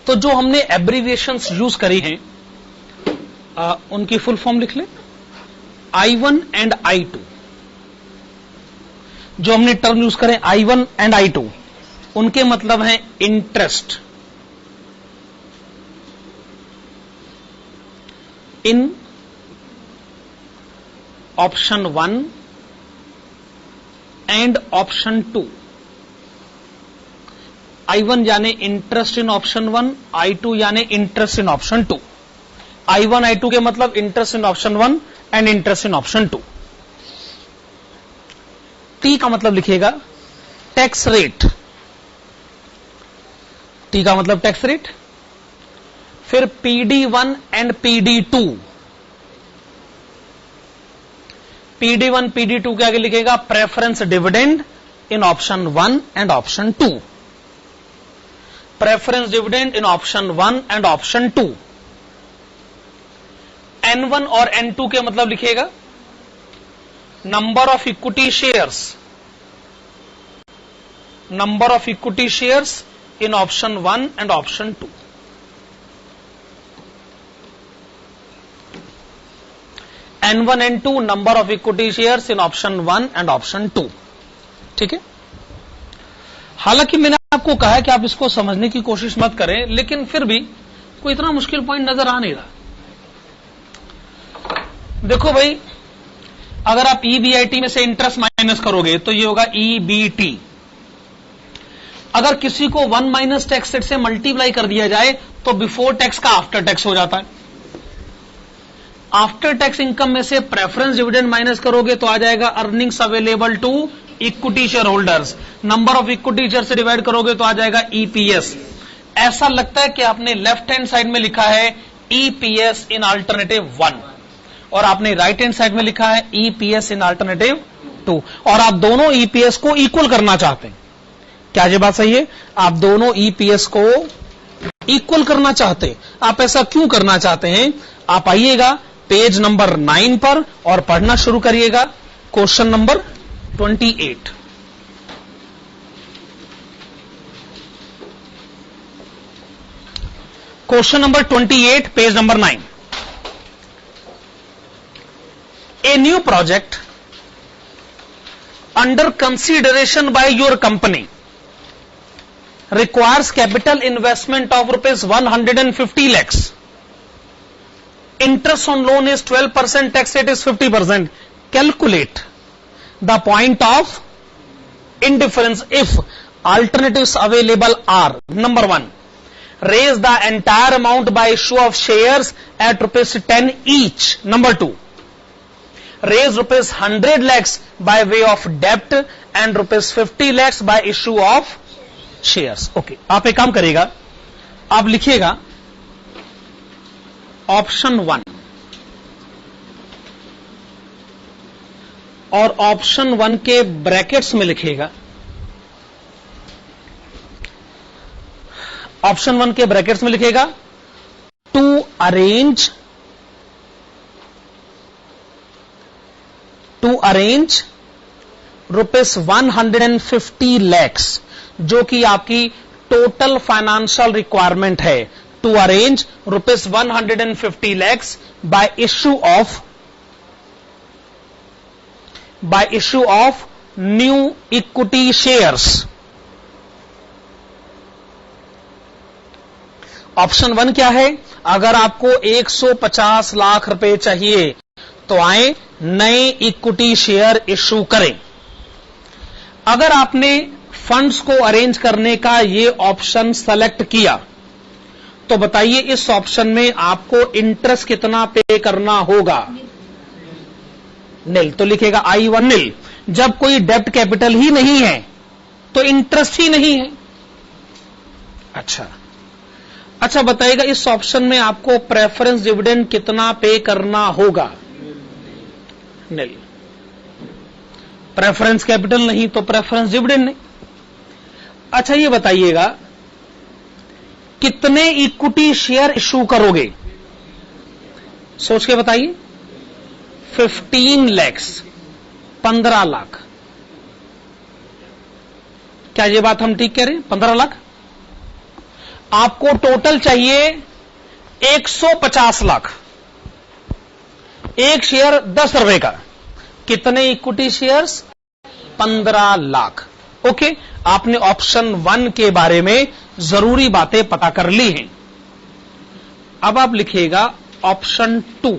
तो जो हमने एब्रिविएशंस यूज करी हैं उनकी फुल फॉर्म लिख लें। I1 एंड I2, जो हमने टर्म यूज करें I1 एंड I2, उनके मतलब हैं interest in option 1 and option 2। I1 यानी इंटरेस्ट इन ऑप्शन 1, I2 यानी interest in option 2। I1 I2 के मतलब interest in option 1 and interest in option 2। T का मतलब लिखिएगा टैक्स रेट, T का मतलब टैक्स रेट। फिर PD1 and PD2, PD1 PD2 के आगे लिखेगा preference dividend in option 1 and option 2, preference dividend in option 1 and option 2। N1 और N2 के मतलब लिखिएगा number of equity shares, number of equity shares in option 1 and option 2। N1 N2 number of equity shares in option 1 and option 2। ठीक है, हालांकि मैंने आपको कहा है कि आप इसको समझने की कोशिश मत करें, लेकिन फिर भी कोई इतना मुश्किल पॉइंट नजर आ नहीं रहा। देखो भाई, अगर आप EBIT में से इंटरेस्ट माइनस करोगे तो ये होगा EBT। अगर किसी को 1 माइनस टैक्स रेट से मल्टीप्लाई कर दिया जाए तो बिफोर टैक्स का आफ्टर टैक्स हो जाता है। आफ्टर टैक्स इनकम में से प्रेफरेंस डिविडेंड माइनस करोगे तो आ जाएगा earnings available to equity shareholders, number of equity share से डिवाइड करोगे तो आ जाएगा EPS। ऐसा लगता है कि आपने लेफ्ट हैंड साइड में लिखा है EPS इन अल्टरनेटिव 1 और आपने राइट हैंड साइड में लिखा है EPS इन अल्टरनेटिव 2, और आप दोनों EPS को इक्वल करना चाहते हैं। क्या ये बात सही है? आप दोनों EPS को इक्वल करना चाहते हैं। आप ऐसा क्यों करना चाहते हैं? आप आइएगा पेज नंबर 9 पर और पढ़ना शुरू करिएगा question number 28। Question number 28, page number 9। A new project under consideration by your company requires capital investment of rupees 150 lakhs. Interest on loan is 12%, tax rate is 50%. Calculate the point of indifference if alternatives available are: number 1, raise the entire amount by issue of shares at rupees 10 each. Number 2, raise rupees 100 lakhs by way of debt and rupees 50 lakhs by issue of shares. Okay, आप एक काम करिएगा, आप लिखिएगा option 1 और option 1 के brackets में लिखिएगा, ऑप्शन 1 के ब्रैकेट्स में लिखिएगा टू अरेंज रुपीस 150 लैक्स, जो कि आपकी टोटल फाइनेंशियल रिक्वायरमेंट है। to arrange rupees 150 lakhs by issue of new equity shares. Option 1 क्या है? अगर आपको 150 लाख रुपए चाहिए तो आए नए इक्विटी शेयर इश्यू करें। अगर आपने फंड्स को अरेंज करने का ये ऑप्शन सेलेक्ट किया तो बताइए इस ऑप्शन में आपको इंटरेस्ट कितना पे करना होगा? नील। तो लिखेगा I1 नील। जब कोई डेब्ट कैपिटल ही नहीं है तो इंटरेस्ट ही नहीं है। अच्छा बताइएगा इस ऑप्शन में आपको प्रेफरेंस डिविडेंड कितना पे करना होगा? नील। प्रेफरेंस कैपिटल नहीं तो प्रेफरेंस डिविडेंड नहीं। अच्छा ये बताइएगा कितने इक्विटी शेयर इश्यू करोगे? सोच के बताइए। 15 lakhs, 15 लाख। क्या ये बात हम ठीक कह रहे हैं? 15 लाख। आपको टोटल चाहिए 150 लाख। एक शेयर 10 रुपए का। कितने इक्विटी शेयर्स? 15 लाख। ओके, आपने ऑप्शन 1 के बारे में जरूरी बातें पता कर ली हैं। अब आप लिखिएगा ऑप्शन 2।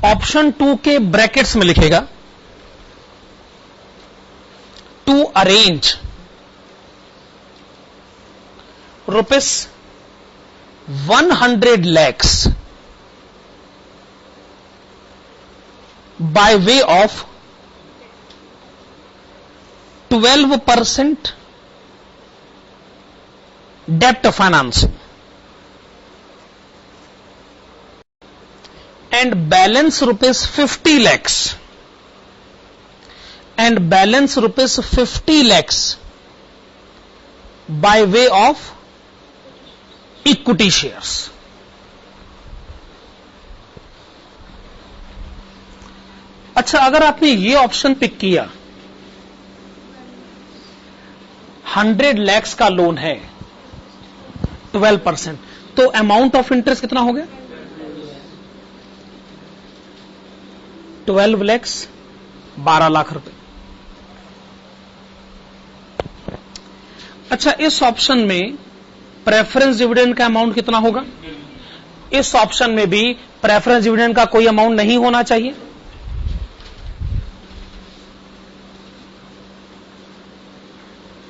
ऑप्शन 2 के ब्रैकेट्स में लिखेगा to arrange rupees 100 lakhs by way of 12% debt financing and balance rupees 50 lakhs by way of equity shares. अच्छा, अगर आपने ये ऑप्शन पिक किया 100 lakhs का लोन है 12%, तो अमाउंट ऑफ इंटरेस्ट कितना हो गया? 12 lakhs, 12 लाख रुपए। अच्छा, इस ऑप्शन में प्रेफरेंस डिविडेंड का अमाउंट कितना होगा? इस ऑप्शन में भी प्रेफरेंस डिविडेंड का कोई अमाउंट नहीं होना चाहिए।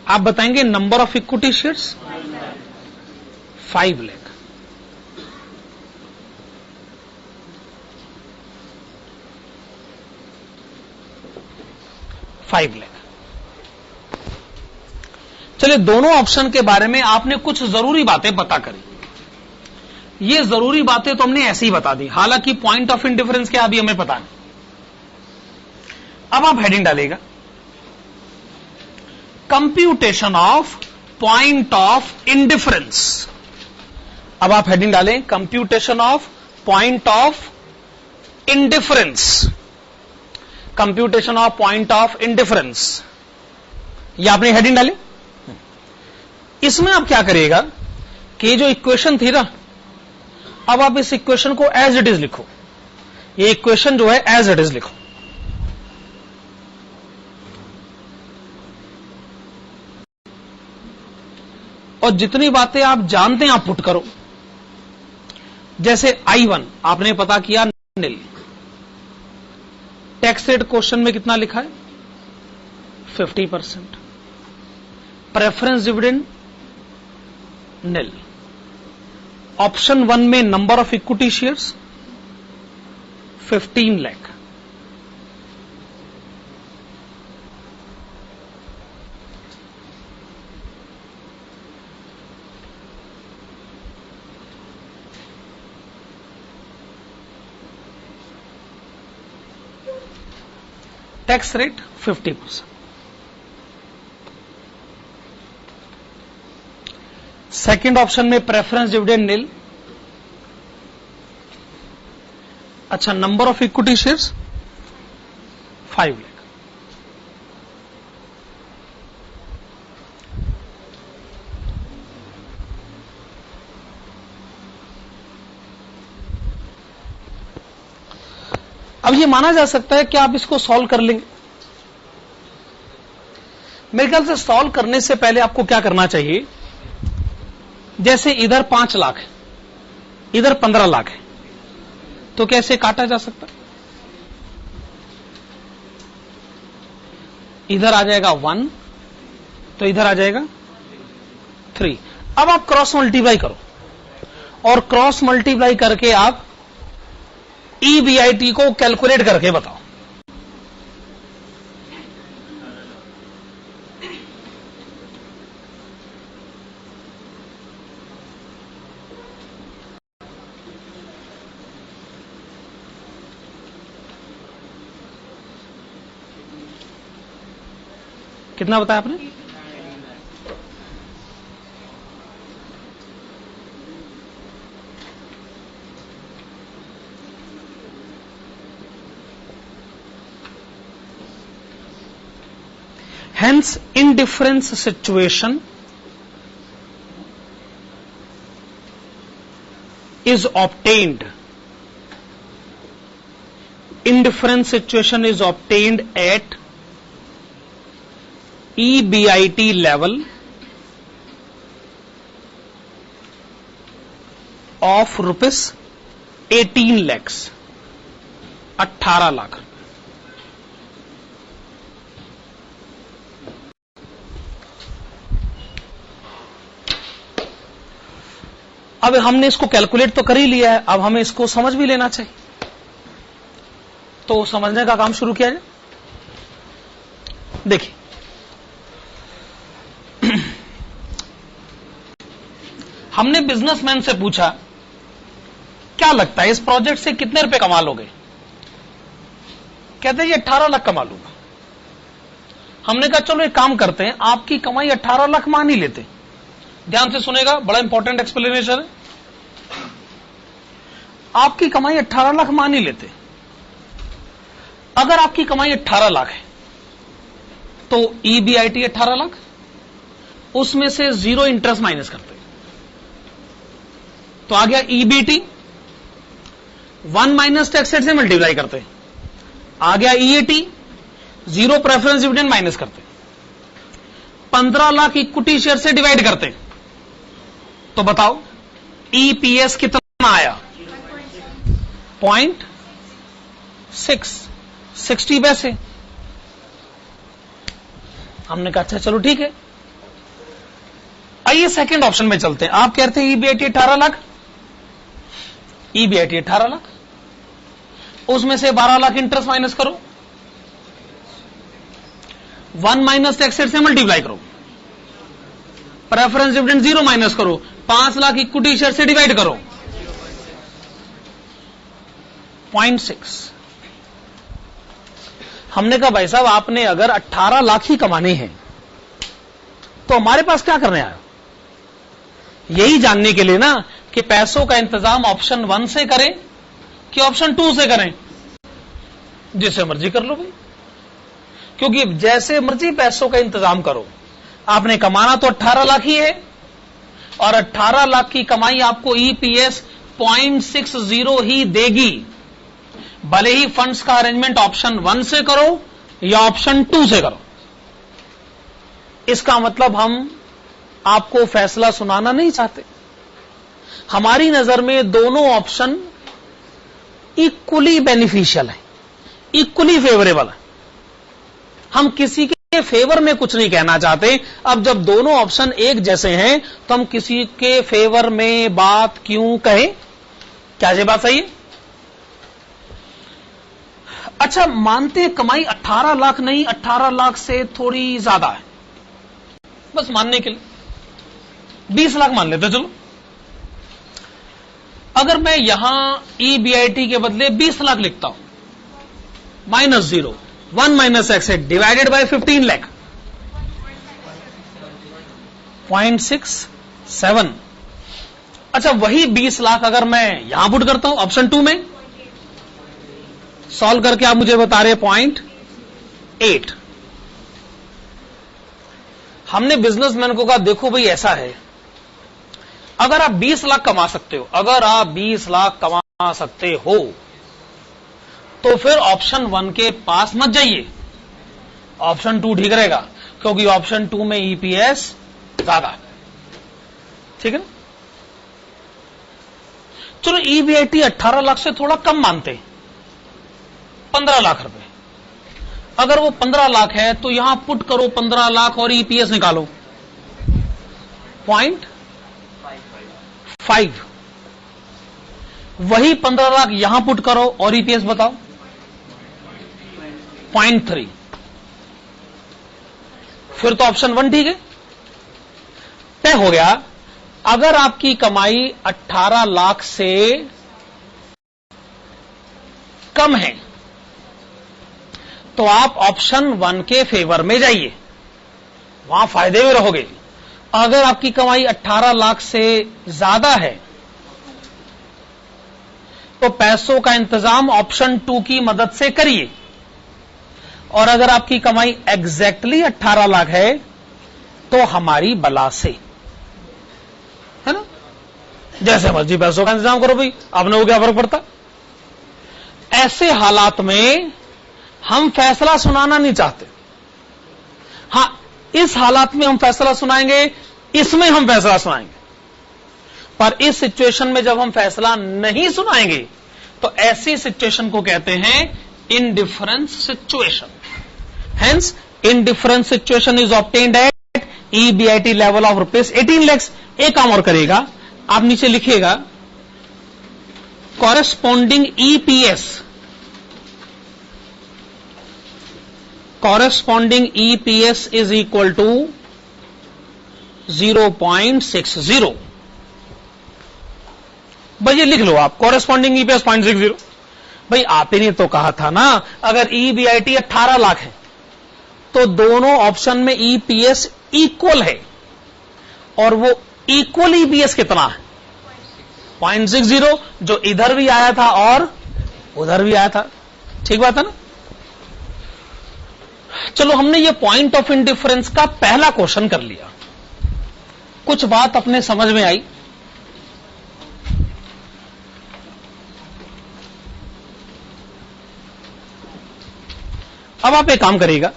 आप बताएंगे number of equity shares 5 lakh. चलिए, दोनों ऑप्शन के बारे में आपने कुछ जरूरी बातें पता करी। ये जरूरी बातें तो हमने ऐसे ही बता दी, हालांकि पॉइंट ऑफ इंडिफरेंस क्या अभी हमें पता नहीं। अब आप हेडिंग डालेगा computation of point of indifference. अब आप हेडिंग डालें computation of point of indifference. Computation of point of indifference, ये आपने हेडिंग डाली। इसमें आप क्या करिएगा कि जो इक्वेशन थी ना, अब आप इस इक्वेशन को एज इट इज लिखो। ये इक्वेशन जो है एज इट इज लिखो। और जितनी बातें आप जानते हैं आप पुट करो। जैसे I1 आपने पता किया नील। टैक्स रेट क्वेश्चन में कितना लिखा है? 50%। प्रेफरेंस डिविडेंड नील। ऑप्शन 1 में number of equity shares 15 lakh. Tax rate 50%। Second option में प्रेफरेंस डिविडेंड नील। अच्छा, number of equity shares 5 lakh. अब ये माना जा सकता है कि आप इसको सॉल्व कर लेंगे। मेरे ख्याल से सॉल्व करने से पहले आपको क्या करना चाहिए, जैसे इधर 5 लाख है, इधर 15 लाख है, तो कैसे काटा जा सकता है? इधर आ जाएगा 1, तो इधर आ जाएगा 3। अब आप क्रॉस मल्टीप्लाई करो और क्रॉस मल्टीप्लाई करके आप EBIT को कैलकुलेट करके बताओ। कितना बताया आपने? Hence, indifference situation is obtained. Indifference situation is obtained at EBIT level of rupees 18 lakhs, 18 lakh. अब हमने इसको कैलकुलेट तो कर ही लिया है, अब हमें इसको समझ भी लेना चाहिए, तो समझने का काम शुरू किया जाए। देखिए, हमने बिजनेसमैन से पूछा क्या लगता है इस प्रोजेक्ट से कितने रुपए कमा लोगे? कहते हैं ये 18 लाख कमा लूंगा। हमने कहा चलो एक काम करते हैं, आपकी कमाई 18 लाख मान ही लेते। ध्यान से सुनेगा, बड़ा इंपॉर्टेंट एक्सप्लेनेशन है। आपकी कमाई 18 लाख मान ही लेते। अगर आपकी कमाई 18 लाख है तो EBIT 18 लाख, उसमें से 0 इंटरेस्ट माइनस करते, तो आ गया EBT। 1 माइनस टैक्स रेट से मल्टीप्लाई करते, आ गया EAT। 0 प्रेफरेंस डिविडेंड माइनस करते, 15 लाख इक्विटी शेयर से डिवाइड करते, तो बताओ EPS कितना आया? 0.6, 60 पैसे। हमने कहा अच्छा चलो ठीक है। आइए सेकंड ऑप्शन में चलते हैं। आप कहते हैं EBIT 18 लाख, EBIT 18 लाख, उसमें से 12 लाख इंटरेस्ट माइनस करो, 1 माइनस टैक्स रेट से मल्टीप्लाई करो, प्रेफरेंस डिविडेंड 0 माइनस करो, 5 लाख इक्विटी शेयर से डिवाइड करो, 0.6। हमने कहा भाई साहब आपने अगर 18 लाख ही कमाने हैं तो हमारे पास क्या करने आया? यही जानने के लिए ना कि पैसों का इंतजाम ऑप्शन 1 से करें कि ऑप्शन 2 से करें। जिसे मर्जी कर लो भाई, क्योंकि जैसे मर्जी पैसों का इंतजाम करो, आपने कमाना तो 18 लाख ही है, और 18 लाख की कमाई आपको EPS 0.60 ही देगी, भले ही फंड्स का अरेंजमेंट ऑप्शन 1 से करो या ऑप्शन 2 से करो। इसका मतलब हम आपको फैसला सुनाना नहीं चाहते। हमारी नजर में दोनों ऑप्शन इक्वली बेनिफिशियल है, इक्वली फेवरेबल है। हम किसी के फेवर में कुछ नहीं कहना चाहते। अब जब दोनों ऑप्शन एक जैसे हैं तो हम किसी के फेवर में बात क्यों कहें? क्या ये बात सही है? अच्छा, मानते हैं कमाई 18 लाख नहीं, 18 लाख से थोड़ी ज्यादा है, बस मानने के लिए 20 लाख मान लेते चलो। अगर मैं यहां EBIT के बदले 20 लाख लिखता हूं, -0, 1 minus x divided by 15 lakh, 0.67। अच्छा, वही 20 लाख अगर मैं यहां पुट करता हूं ऑप्शन 2 में, सॉल्व करके आप मुझे बता रहे 0.8। हमने बिजनेसमैन को कहा देखो भाई ऐसा है, अगर आप 20 लाख कमा सकते हो, अगर आप 20 लाख कमा सकते हो तो फिर ऑप्शन 1 के पास मत जाइए, ऑप्शन 2 ठीक रहेगा, क्योंकि ऑप्शन 2 में ईपीएस ज्यादा है। ठीक है ना? चलो ईबीआईटी 18 लाख से थोड़ा कम मानते, 15 लाख रुपए। अगर वो 15 लाख है तो यहां पुट करो 15 लाख और ईपीएस निकालो 0.5। वही 15 लाख यहां पुट करो और ईपीएस बताओ 0.3। फिर तो ऑप्शन 1 ठीक है, तय हो गया। अगर आपकी कमाई 18 लाख से कम है तो आप ऑप्शन 1 के फेवर में जाइए, वहां फायदे में रहोगे। अगर आपकी कमाई 18 लाख से ज्यादा है तो पैसों का इंतजाम ऑप्शन 2 की मदद से करिए। और अगर आपकी कमाई एग्जैक्टली 18 लाख है तो हमारी बला से, है ना? जैसे मर्जी पैसों का इंतजाम करो भाई, आपने वो क्या फर्क पड़ता। ऐसे हालात में हम फैसला सुनाना नहीं चाहते। हां, इस हालात में हम फैसला सुनाएंगे, इसमें हम फैसला सुनाएंगे। पर इस सिचुएशन में जब हम फैसला नहीं सुनाएंगे तो ऐसी सिचुएशन को कहते हैं indifference situation. Hence indifference situation is obtained at EBIT level of rupees 18 lakhs। एक काम और करेगा, आप नीचे लिखिएगा corresponding EPS, corresponding EPS is equal to 0.60। भाई ये लिख लो आप, corresponding EPS 0.60। भाई आप ही ने तो कहा था ना, अगर EBIT 18 लाख है तो दोनों ऑप्शन में EPS इक्वल है, और वो इक्वल EPS कितना है 0.60, जो इधर भी आया था और उधर भी आया था। ठीक बात है ना? चलो हमने ये पॉइंट ऑफ इंडिफरेंस का पहला क्वेश्चन कर लिया, कुछ बात अपने समझ में आई। अब आप एक काम करिएगा,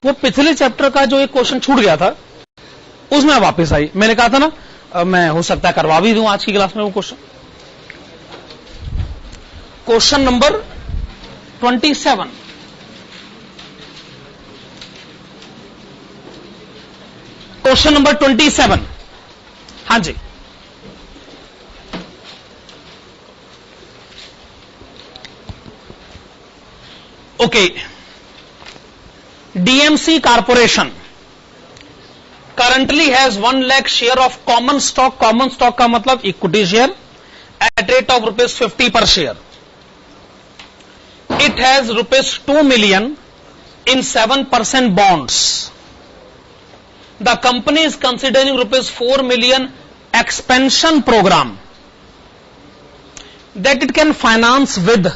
वो पिछले चैप्टर का जो एक क्वेश्चन छूट गया था उसमें वापस आई। मैंने कहा था ना, मैं हो सकता है करवा भी दूं आज की क्लास में वो question. Question number 27, question number 27। हां जी, okay. DMC corporation currently has 1 lakh share of common stock। Common stock का मतलब equity share at rate of ₹50 per share। It has ₹2 million in 7% bonds। The company is considering ₹4 million expansion program that it can finance with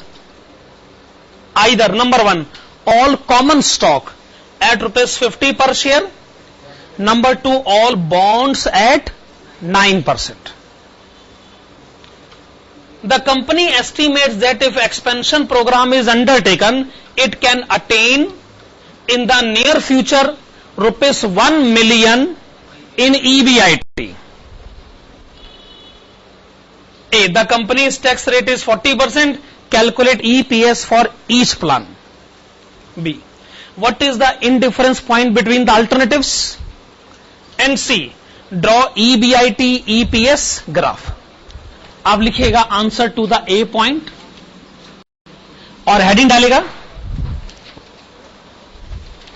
either number 1 all common stock at ₹50 per share, number 2 all bonds at 9%। The company estimates that if expansion program is undertaken, it can attain in the near future ₹1 million in EBIT। A, the company's tax rate is 40%, calculate EPS for each plan। B, what is the indifference point between the alternatives? And C, draw EBIT EPS graph। आप लिखिएगा answer to the A point और heading डालेगा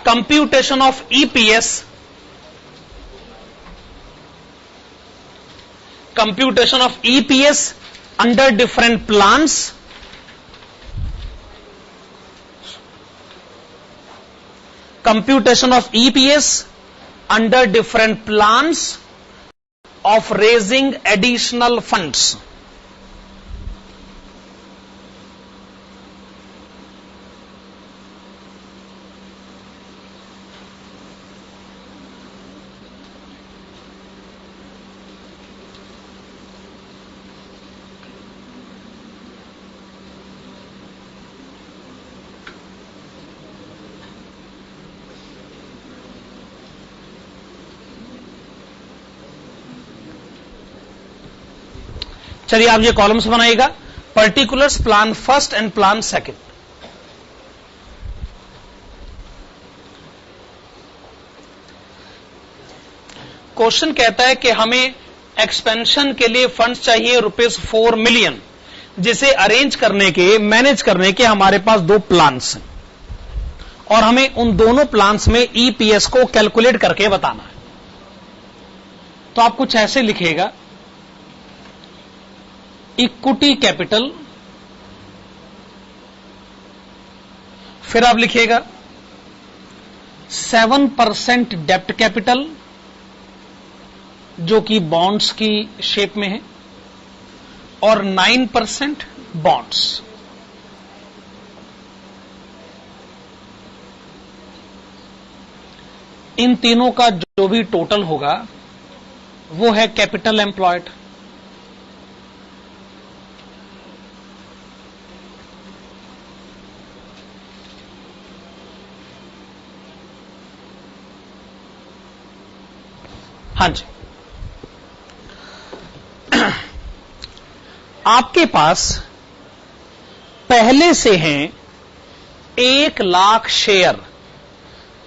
computation of EPS, computation of EPS under different plans, computation of EPS under different plans of raising additional funds। चलिए आप ये columns बनाइएगा, particulars, plan first and plan second. Question कहता है कि हमें एक्सपेंशन के लिए फंड्स चाहिए ₹4 मिलियन, जिसे अरेंज करने के, मैनेज करने के हमारे पास 2 प्लान्स हैं और हमें उन दोनों प्लान्स में ईपीएस को कैलकुलेट करके बताना है। तो आप कुछ ऐसे लिखिएगा, इक्विटी कैपिटल, फिर आप लिखिएगा 7% डेप्ट कैपिटल जो कि बॉन्ड्स की शेप में है, और 9% बॉन्ड्स। इन तीनों का जो भी टोटल होगा वो है कैपिटल एम्प्लॉयड। हाँ जी, आपके पास पहले से हैं 1 लाख शेयर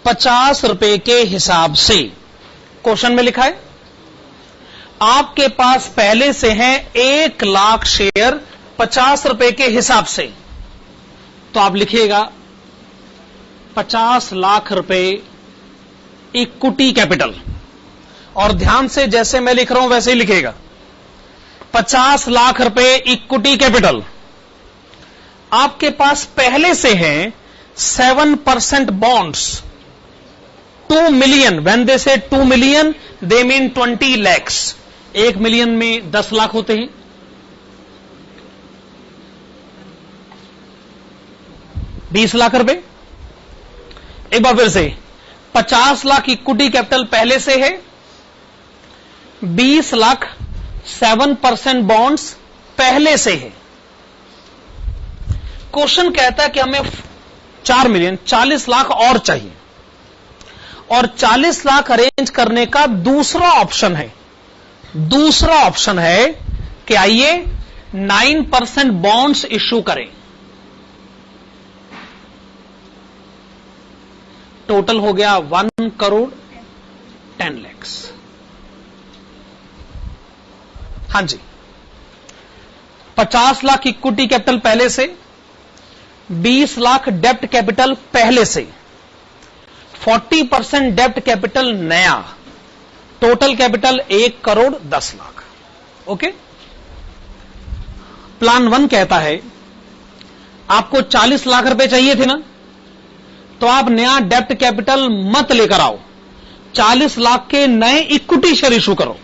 50 रुपए के हिसाब से। क्वेश्चन में लिखा है आपके पास पहले से हैं 1 लाख शेयर 50 रुपए के हिसाब से, तो आप लिखिएगा 50 लाख रुपए इक्विटी कैपिटल, और ध्यान से जैसे मैं लिख रहा हूं वैसे ही लिखिएगा, 50 लाख रुपए इक्विटी कैपिटल। आपके पास पहले से हैं 7% बॉन्ड्स 2 मिलियन। व्हेन दे से 2 million they mean 20 lakhs। 1 million में 10 लाख होते हैं, 20 लाख रुपए। एक बार फिर से 50 लाख इक्विटी कैपिटल पहले से है, 20 लाख 7% बॉन्ड्स पहले से है। क्वेश्चन कहता है कि हमें 4 मिलियन 40 लाख और चाहिए, और 40 लाख अरेंज करने का दूसरा ऑप्शन है। दूसरा ऑप्शन है कि आइए 9% बॉन्ड्स इश्यू करें। टोटल हो गया 1 करोड़ 10 लाख। हां जी, 50 लाख इक्विटी कैपिटल पहले से, 20 लाख डेप्ट कैपिटल पहले से, 40% डेप्ट कैपिटल नया, total capital 1 crore 10 lakh. Okay. Plan 1 कहता है आपको 40 लाख रुपए चाहिए थे ना, तो आप नया डेप्ट कैपिटल मत लेकर आओ, 40 लाख के नए इक्विटी शेयर इशू करो।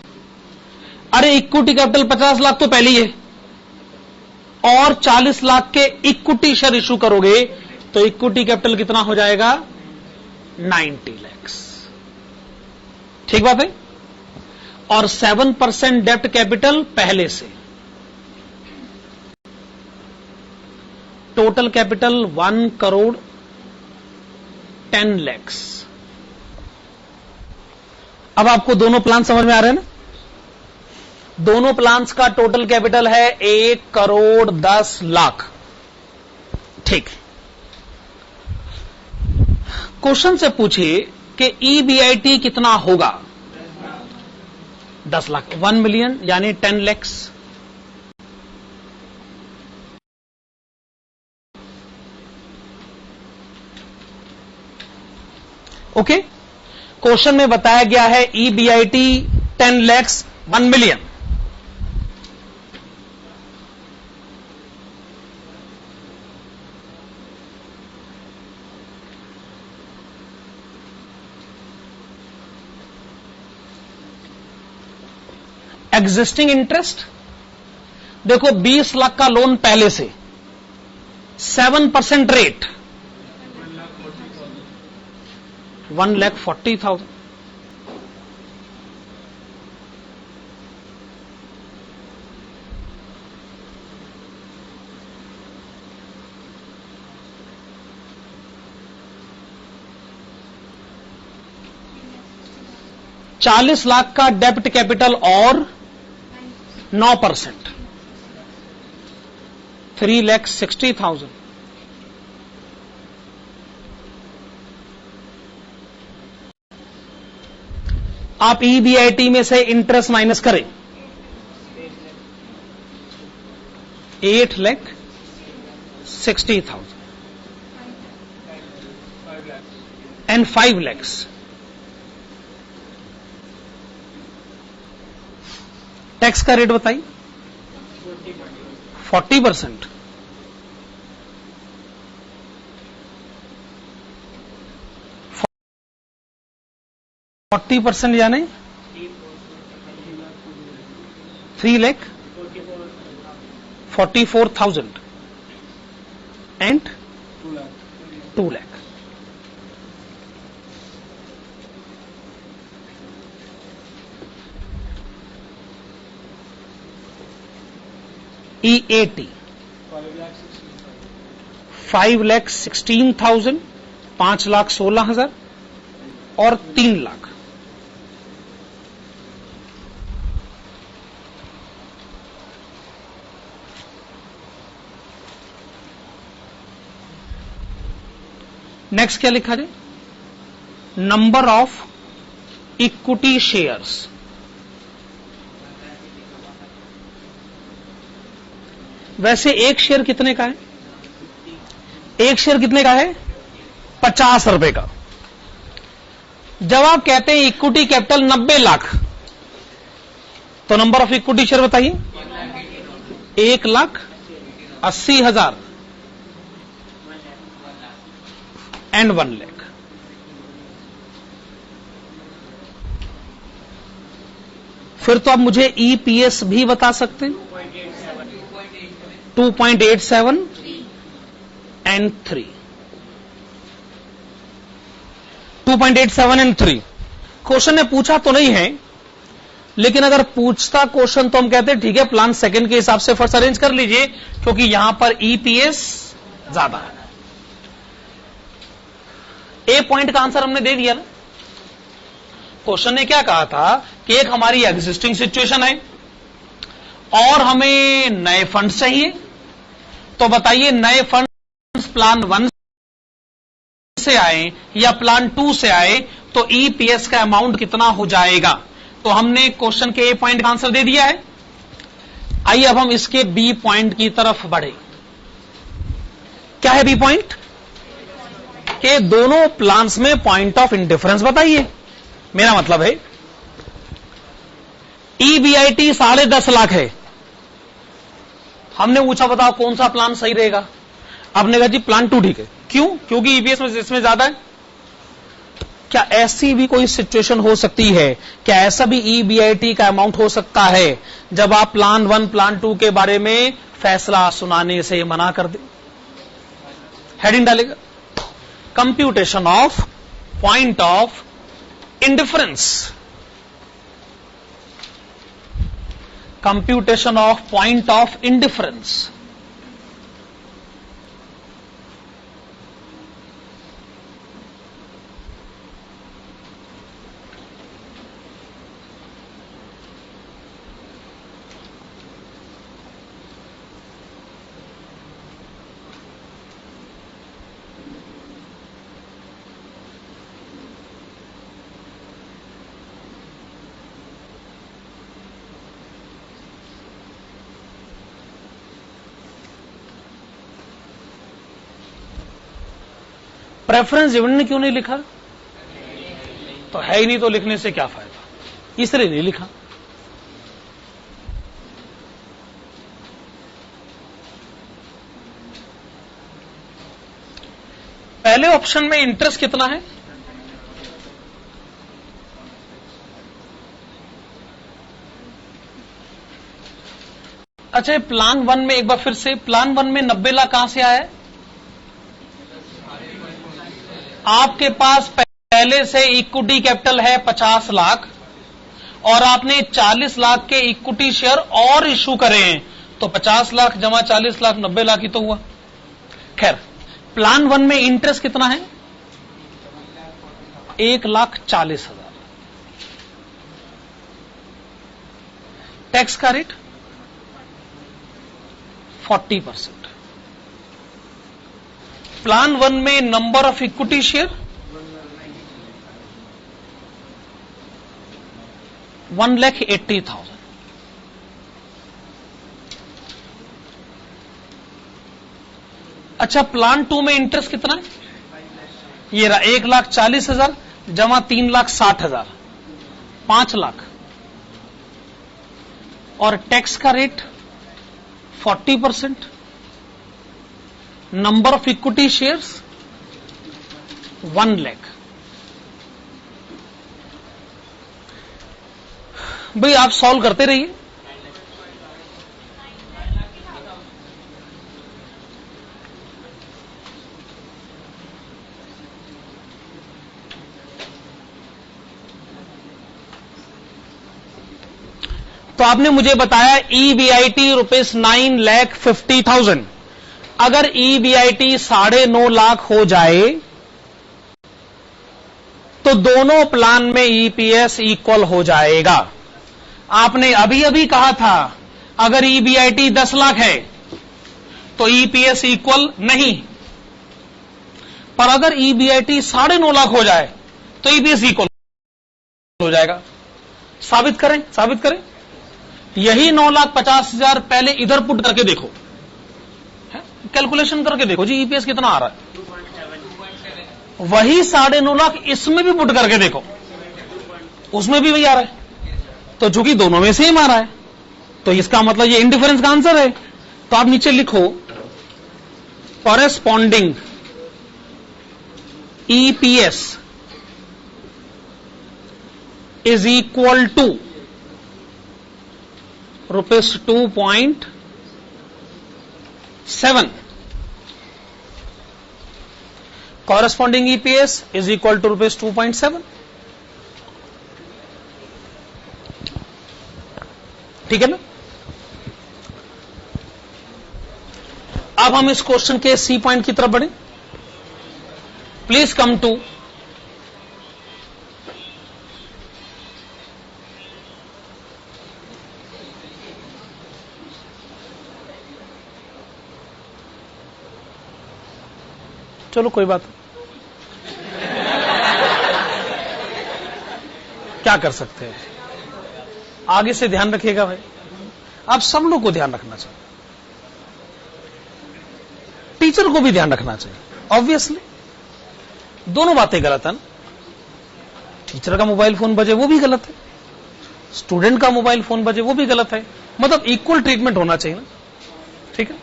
अरे इक्विटी कैपिटल 50 लाख तो पहले ही है, और 40 लाख के इक्विटी शेयर इशू करोगे तो इक्विटी कैपिटल कितना हो जाएगा? 90 लाख। ठीक बात है। और 7% डेप्ट कैपिटल पहले से, टोटल कैपिटल 1 करोड़ 10 लाख। अब आपको दोनों प्लान समझ में आ रहे हैं ना? दोनों प्लान्स का टोटल कैपिटल है 1 करोड़ 10 लाख। ठीक। क्वेश्चन से पूछिए कि ईबीआईटी कितना होगा? 10 लाख। 1 मिलियन यानी 10 लाख। ओके। क्वेश्चन में बताया गया है EBIT 10 lakh 1 million. Existing interest देखो, 20 लाख का लोन पहले से, 7% रेट 1,40,000। ₹40 लाख का डेप्ट कैपिटल और 9%, 3,60,000। आप EBIT में से इंटरेस्ट माइनस करें, 8,60,000 एंड 5 lakhs। टैक्स का रेट बताइए। 40%। 40% यानी 3,44,000 एंड 2 lakh। EAT 5,16,000, 5,16,000 और 3 लाख। नेक्स्ट क्या लिखा जाए? Number of equity shares. वैसे एक शेयर कितने का है? एक शेयर कितने का है? 50 रुपए का। जब आप कहते हैं इक्विटी कैपिटल 90 लाख, तो नंबर ऑफ इक्विटी शेयर बताइए। 1,80,000 एंड 1 लाख। फिर तो आप मुझे EPS भी बता सकते हैं। 2.87 एंड 3। 2.87 एंड 3। क्वेश्चन ने पूछा तो नहीं है, लेकिन अगर पूछता क्वेश्चन तो हम कहते हैं ठीक है, प्लान सेकंड के हिसाब से फर्स्ट अरेंज कर लीजिए, क्योंकि यहां पर EPS ज्यादा है। ए पॉइंट का आंसर हमने दे दिया ना। क्वेश्चन ने क्या कहा था कि एक हमारी एग्जिस्टिंग सिचुएशन है और हमें नए फंड चाहिए, तो बताइए नए फंड्स प्लान 1 से आए या प्लान 2 से आए तो EPS का अमाउंट कितना हो जाएगा। तो हमने क्वेश्चन के ए पॉइंट का आंसर दे दिया है। आइए अब हम इसके बी पॉइंट की तरफ बढ़े। क्या है बी पॉइंट? के दोनों प्लान्स में पॉइंट ऑफ इंडिफरेंस बताइए। मेरा मतलब है EBIT 10.5 लाख है, हमने पूछा बताओ कौन सा प्लान सही रहेगा। आपने कहा जी प्लान 2 ठीक है। क्यों? क्योंकि EPS में इसमें ज्यादा है। क्या ऐसी भी कोई सिचुएशन हो सकती है, क्या ऐसा भी EBIT का अमाउंट हो सकता है जब आप प्लान 1 प्लान 2 के बारे में फैसला सुनाने से मना कर दे? हेडिंग डालेगा computation of point of indifference. Computation of point of indifference. Preference dividend ने क्यों नहीं लिखा? तो है ही नहीं, तो लिखने से क्या फायदा, इसलिए नहीं लिखा। पहले ऑप्शन में इंटरेस्ट कितना है? अच्छा, प्लान 1 में एक बार फिर से, प्लान 1 में 90 लाख कहां से आया है? आपके पास पहले से इक्विटी कैपिटल है 50 लाख और आपने 40 लाख के इक्विटी शेयर और इश्यू करे हैं, तो 50 लाख जमा 40 लाख 90 लाख ही तो हुआ। खैर, प्लान 1 में इंटरेस्ट कितना है? 1,40,000। टैक्स का रेट 40%। प्लान 1 में नंबर ऑफ इक्विटी शेयर 1,80,000। अच्छा, प्लान 2 में इंटरेस्ट कितना है? ये रहा 1,40,000 जमा 3,60,000, 5 लाख। और टैक्स का rate 40%। Number of equity shares 1 lakh. भाई आप सॉल्व करते रहिए। तो आपने मुझे बताया ईबीआईटी ₹9,50,000। अगर ईबीआईटी 9.5 लाख हो जाए तो दोनों प्लान में ईपीएस इक्वल हो जाएगा। आपने अभी अभी कहा था अगर ईबीआईटी 10 लाख है तो ईपीएस इक्वल नहीं, पर अगर ईबीआईटी 9.5 लाख हो जाए तो ईपीएस इक्वल हो जाएगा। साबित करें, साबित करें। यही 9,50,000 पहले इधर पुट करके देखो, कैलकुलेशन करके देखो जी ईपीएस कितना आ रहा है। वही 9.5 लाख इसमें भी पुट करके देखो, उसमें भी वही आ रहा है। तो चूंकि दोनों में सेम आ रहा है तो इसका मतलब ये इंडिफरेंस का आंसर है। तो आप नीचे लिखो corresponding EPS is equal to ₹2.7। corresponding EPS is equal to ₹2.7। ठीक है ना? अब हम इस क्वेश्चन के सी पॉइंट की तरफ बढ़े। प्लीज कम टू चलो कोई बात नहीं, क्या कर सकते हैं। आगे से ध्यान रखिएगा भाई, आप सब लोग को ध्यान रखना चाहिए, टीचर को भी ध्यान रखना चाहिए। ऑब्वियसली दोनों बातें गलत है ना। टीचर का मोबाइल फोन बजे वो भी गलत है, स्टूडेंट का मोबाइल फोन बजे वो भी गलत है। मतलब इक्वल ट्रीटमेंट होना चाहिए ना। ठीक है,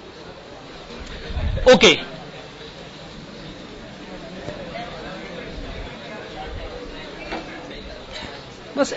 ओके। बस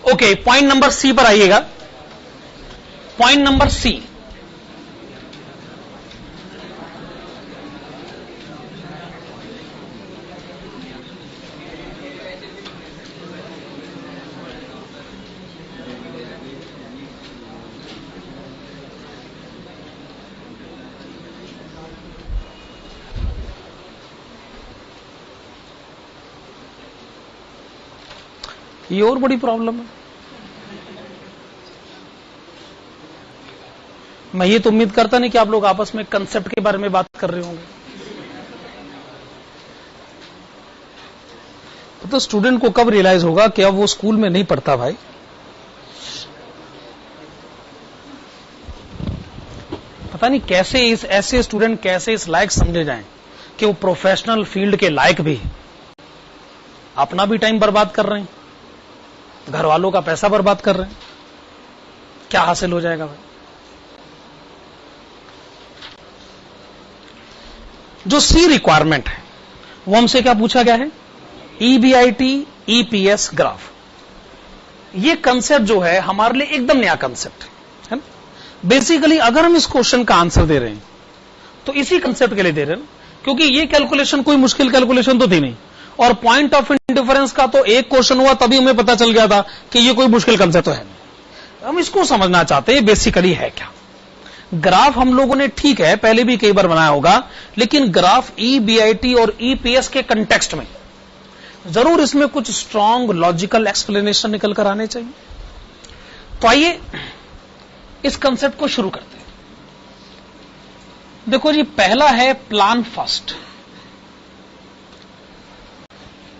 ओके, पॉइंट नंबर सी पर आइएगा। पॉइंट नंबर सी, ये और बड़ी प्रॉब्लम है। मैं ये तो उम्मीद करता नहीं कि आप लोग आपस में कंसेप्ट के बारे में बात कर रहे होंगे। तो स्टूडेंट को कब रियलाइज होगा कि अब वो स्कूल में नहीं पढ़ता भाई। पता नहीं कैसे ऐसे स्टूडेंट कैसे इस लायक समझे जाएं कि वो प्रोफेशनल फील्ड के लायक भी, अपना भी टाइम बर्बाद कर रहे हैं, घर वालों का पैसा बर्बाद कर रहे हैं। क्या हासिल हो जाएगा भाई। जो सी रिक्वायरमेंट है वो हमसे क्या पूछा गया है, ईबीआईटी ईपीएस ग्राफ। ये कंसेप्ट जो है हमारे लिए एकदम नया कंसेप्ट है ना। बेसिकली अगर हम इस क्वेश्चन का आंसर दे रहे हैं तो इसी कंसेप्ट के लिए दे रहे हैं, क्योंकि ये कैलकुलेशन कोई मुश्किल कैलकुलेशन तो थी नहीं। और पॉइंट ऑफ इंडिफरेंस का तो एक क्वेश्चन हुआ तभी हमें पता चल गया था कि ये कोई मुश्किल कंसेप्ट तो है नहीं। हम इसको समझना चाहते हैं बेसिकली है क्या। ग्राफ हम लोगों ने ठीक है पहले भी कई बार बनाया होगा, लेकिन ग्राफ ईबीआईटी और ईपीएस के कंटेक्स्ट में जरूर इसमें कुछ स्ट्रांग लॉजिकल एक्सप्लेनेशन निकल कर आने चाहिए। तो आइए इस कंसेप्ट को शुरू करते हैं। देखो जी, पहला है प्लान फर्स्ट।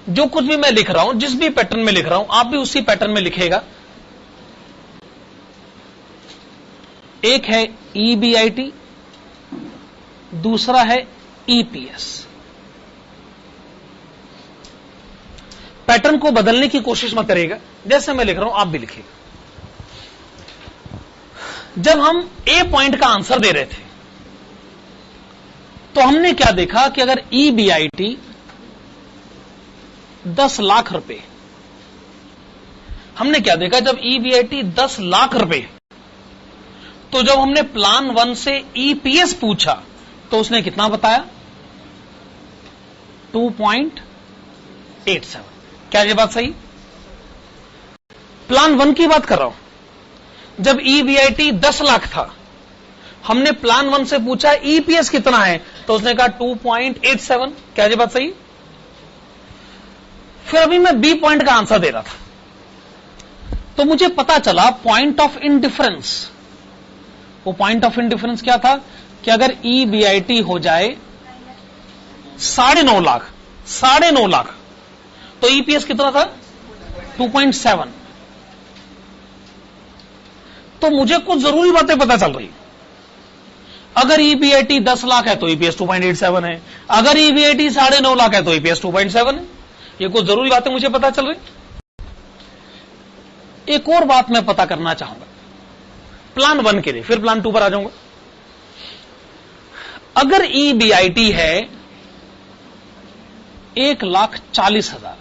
जो कुछ भी मैं लिख रहा हूं, जिस भी पैटर्न में लिख रहा हूं, आप भी उसी पैटर्न में लिखेगा। एक है ईबीआईटी, दूसरा है ईपीएस। पैटर्न को बदलने की कोशिश मत करिएगा, जैसे मैं लिख रहा हूं आप भी लिखिएगा। जब हम ए पॉइंट का आंसर दे रहे थे तो हमने क्या देखा कि अगर ईबीआईटी 10 लाख रुपए, हमने क्या देखा जब ईबीआईटी 10 लाख रुपए, तो जब हमने प्लान 1 से ईपीएस पूछा तो उसने कितना बताया? 2.87। क्या ये बात सही? प्लान 1 की बात कर रहा हूं। जब ईबीआईटी 10 लाख था, हमने प्लान 1 से पूछा ईपीएस कितना है, तो उसने कहा 2.87। क्या ये बात सही? फिर अभी मैं बी पॉइंट का आंसर दे रहा था, तो मुझे पता चला पॉइंट ऑफ इंडिफरेंस। वो पॉइंट ऑफ इंडिफरेंस क्या था कि अगर ईबीआईटी हो जाए 9.5 लाख, 9.5 लाख, तो ईपीएस कितना था? 2.7। तो मुझे कुछ जरूरी बातें पता चल रही। अगर ईबीआईटी 10 लाख है तो ईपीएस 2.87 है, अगर ईबीआईटी 9.5 लाख है तो ईपीएस 2.7 है। ये कुछ जरूरी बातें मुझे पता चल रही। एक और बात मैं पता करना चाहूंगा प्लान 1 के लिए, फिर प्लान 2 पर आ जाऊंगा। अगर ईबीआईटी है 1,40,000,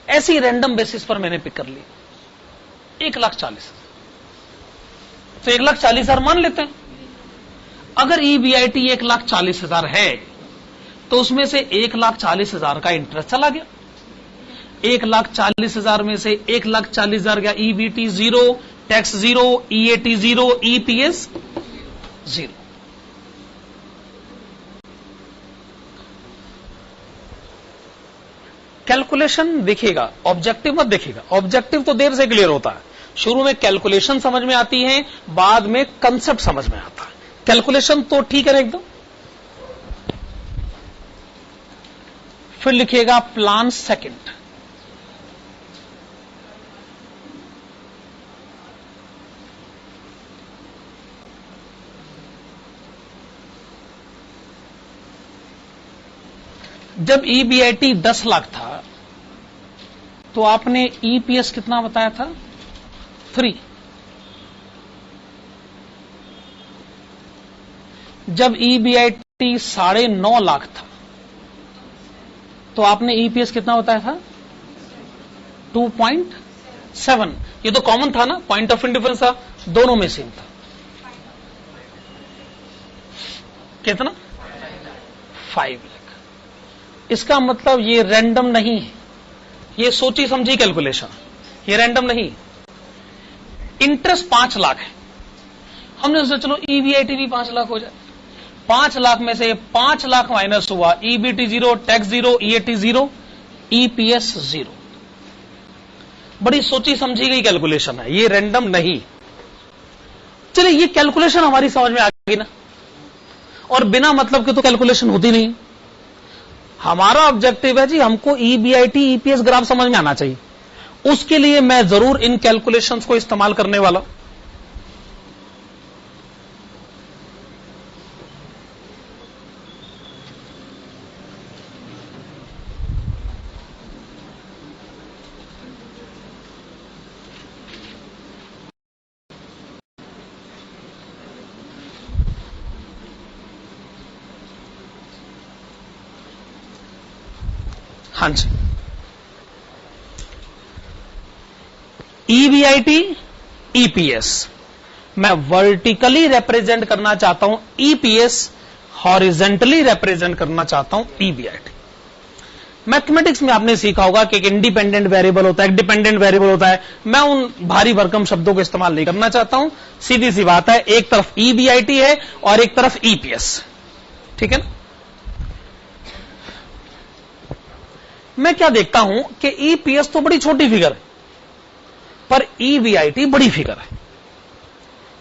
ऐसी रैंडम बेसिस पर मैंने पिक कर ली 1,40,000, तो 1,40,000 मान लेते हैं। अगर ईबीआईटी 1,40,000 है तो उसमें से 1,40,000 का इंटरेस्ट चला गया। 1,40,000 में से 1,40,000 गया, EBT 0, tax 0, EAT 0, EPS 0। Calculation देखिएगा, ऑब्जेक्टिव मत देखिएगा। ऑब्जेक्टिव तो देर से क्लियर होता है। शुरू में कैलकुलेशन समझ में आती है, बाद में कंसेप्ट समझ में आता है। कैलकुलेशन तो ठीक है एकदम। फिर लिखिएगा प्लान सेकंड। जब ईबीआईटी 10 लाख था तो आपने ईपीएस कितना बताया था? 3। जब ईबीआईटी 9.5 लाख था तो आपने ईपीएस कितना बताया था? 2.7। ये तो कॉमन था ना, पॉइंट ऑफ इंडिफरेंस था, दोनों में सेम था। कितना? 5 लाख। इसका मतलब ये रैंडम नहीं है, ये सोची समझी कैलकुलेशन, ये रैंडम नहीं। इंटरेस्ट 5 लाख है, हमने सोचा चलो ईबीआईटी भी 5 लाख हो जाए। 5 लाख में से 5 लाख माइनस हुआ, ईबीटी 0, टैक्स 0, ईएटी 0, ईपीएस 0। बड़ी सोची समझी गई कैलकुलेशन है, ये रैंडम नहीं। चलिए ये कैलकुलेशन हमारी समझ में आ गई ना, और बिना मतलब के तो कैलकुलेशन होती नहीं। हमारा ऑब्जेक्टिव है जी, हमको ईबीआईटी ईपीएस ग्राफ समझ में आना चाहिए। उसके लिए मैं जरूर इन कैलकुलेशंस को इस्तेमाल करने वाला हूं। हाँ जी, ईबीआईटी ईपीएस मैं वर्टिकली रिप्रेजेंट करना चाहता हूं। ईपीएस हॉरिजेंटली रिप्रेजेंट करना चाहता हूं ईबीआईटी। मैथमेटिक्स में आपने सीखा होगा कि एक इंडिपेंडेंट वेरिएबल होता है, एक डिपेंडेंट वेरिएबल होता है। मैं उन भारी भरकम शब्दों को इस्तेमाल नहीं करना चाहता हूं। सीधी सी बात है, एक तरफ ईबीआईटी है और एक तरफ ईपीएस। ठीक है ना? मैं क्या देखता हूं कि ईपीएस तो बड़ी छोटी फिगर है, पर ईबीआईटी बड़ी फिगर है।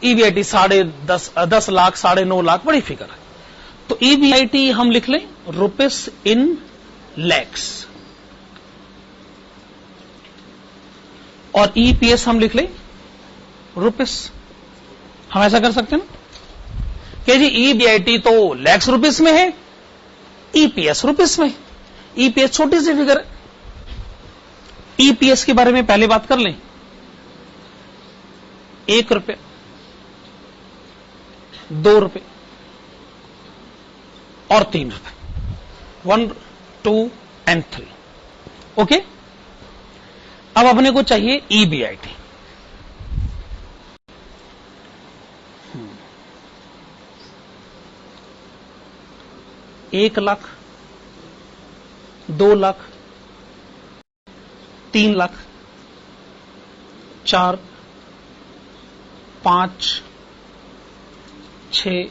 ईबीआईटी 10.5 लाख, 9.5 लाख, बड़ी फिगर है। तो ईबीआईटी हम लिख लें रुपीस इन लैक्स, और ईपीएस हम लिख लें रुपीस। हम ऐसा कर सकते हैं ना कि जी ईबीआईटी तो लैक्स रुपीस में है, ईपीएस रुपीस में। ईपीएस छोटी सी फिगर है। ईपीएस के बारे में पहले बात कर लें। 1 रुपये, 2 रुपये और 3 रुपये, 1, 2 and 3। ओके, अब अपने को चाहिए ईबीआईटी। एक लाख, 2 लाख, 3 लाख, 4, 5, 6,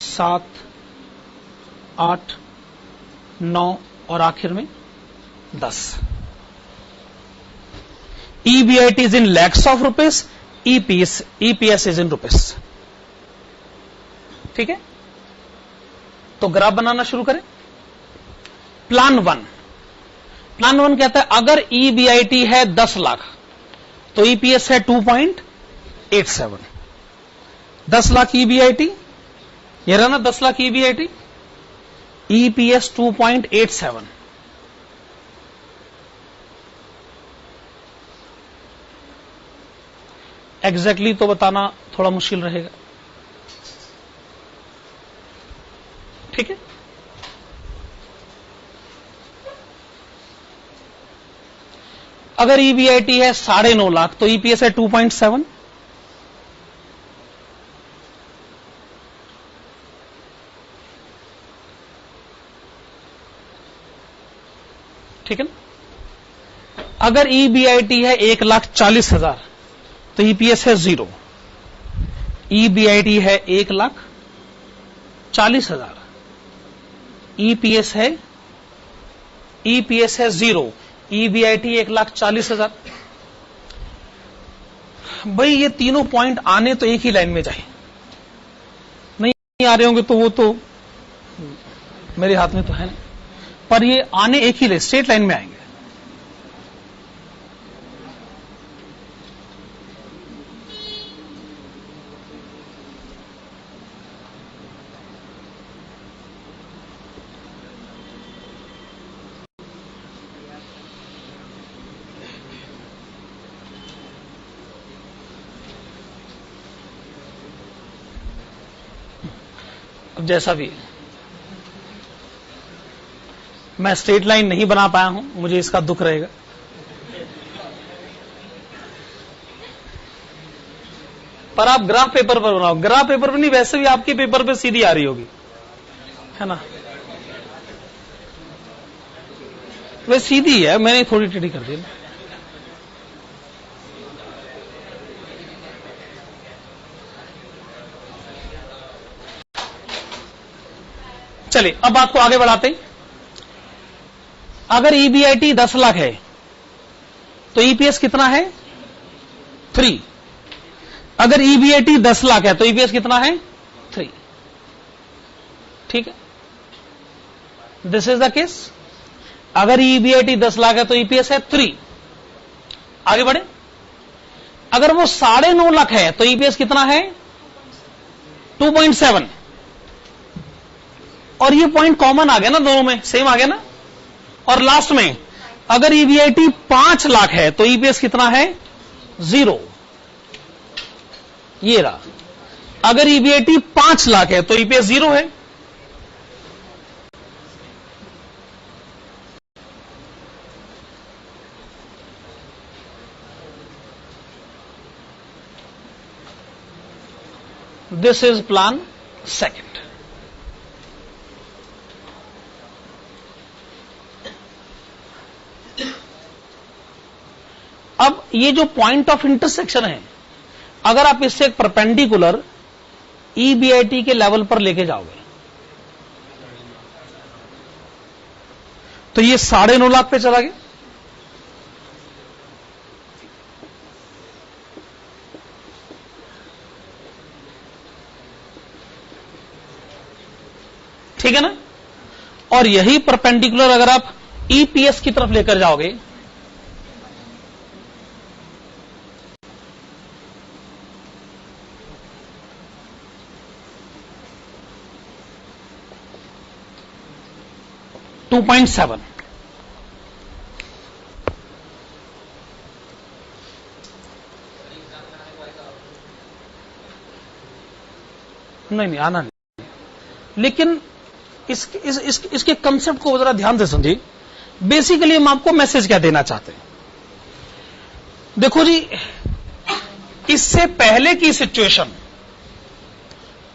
7, 8, 9 और आखिर में 10। EBIT is in lakhs of rupees, EPS is in rupees. ठीक है, तो ग्राफ बनाना शुरू करें। प्लान 1 कहता है अगर ईबीआईटी है 10 लाख तो ईपीएस है 2.87। 10 लाख ईबीआईटी, ये रहा ना 10 लाख ईबीआईटी, ईपीएस 2.87। एग्जैक्टली तो बताना थोड़ा मुश्किल रहेगा। ठीक है, अगर ईबीआईटी है 9.5 लाख तो ईपीएस है 2.7। ठीक है ना? अगर ईबीआईटी है 1,40,000 तो ईपीएस है 0। ईबीआईटी है 1,40,000, ईपीएस है 0। ईबीआईटी 1,40,000। भाई ये तीनों पॉइंट आने तो एक ही लाइन में जाए, नहीं आ रहे होंगे तो वो तो मेरे हाथ में तो है नहीं, पर ये आने एक ही स्ट्रेट लाइन में आएंगे। अब जैसा भी, मैं स्ट्रेट लाइन नहीं बना पाया हूं, मुझे इसका दुख रहेगा। पर आप ग्राफ पेपर पर बनाओ। ग्राफ पेपर पर नहीं, वैसे भी आपके पेपर पे सीधी आ रही होगी, है ना? वह सीधी है, मैंने थोड़ी टेढ़ी कर दी। चलिए अब बात को आगे बढ़ाते हैं। अगर ईबीआईटी 10 लाख है तो ईपीएस कितना है? 3। अगर ईबीआईटी 10 लाख है तो ईपीएस कितना है? 3। ठीक है, दिस इज द केस। अगर ईबीआईटी 10 लाख है तो ईपीएस है 3। आगे बढ़े। अगर वो 9.5 लाख है तो ईपीएस कितना है? 2.7। और ये पॉइंट कॉमन आ गया ना, दोनों में सेम आ गया ना। और लास्ट में अगर ईबीआईटी 5 लाख है तो ईपीएस कितना है? 0। ये रहा। अगर ईबीआईटी 5 लाख है तो ईपीएस 0 है। This is plan second. अब ये जो पॉइंट ऑफ इंटरसेक्शन है, अगर आप इससे एक परपेंडिकुलर EBIT के लेवल पर लेके जाओगे तो ये 9.5 लाख पे चला गया। ठीक है ना? और यही परपेंडिकुलर अगर आप EPS की तरफ लेकर जाओगे $2.7, नहीं आना नहीं, लेकिन इसके कंसेप्ट को जरा ध्यान से समझिए। बेसिकली हम आपको मैसेज क्या देना चाहते हैं। देखो जी, इससे पहले की सिचुएशन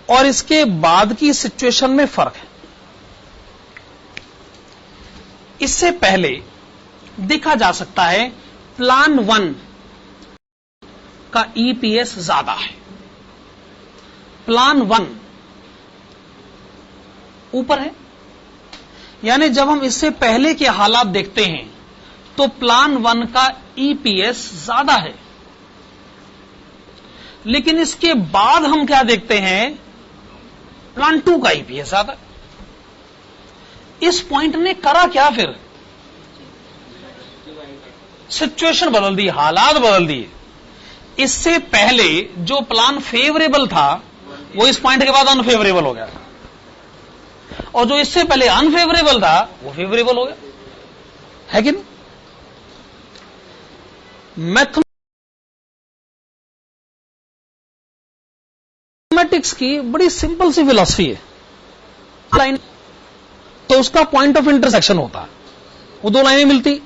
और इसके बाद की सिचुएशन में फर्क है। इससे पहले देखा जा सकता है प्लान 1 का EPS ज्यादा है, प्लान 1 ऊपर है। यानी जब हम इससे पहले के हालात देखते हैं तो प्लान 1 का EPS ज्यादा है, लेकिन इसके बाद हम क्या देखते हैं, प्लान 2 का EPS ज्यादा। इस पॉइंट ने करा क्या, फिर सिचुएशन बदल दी, हालात बदल दिए। इससे पहले जो प्लान फेवरेबल था वो इस पॉइंट के बाद अनफेवरेबल हो गया, और जो इससे पहले अनफेवरेबल था वो फेवरेबल हो गया, है कि नहीं? मैथमेटिक्स की बड़ी सिंपल सी फिलॉसफी है। लाइन तो उसका पॉइंट ऑफ इंटरसेक्शन होता है, वो 2 लाइनें मिलती,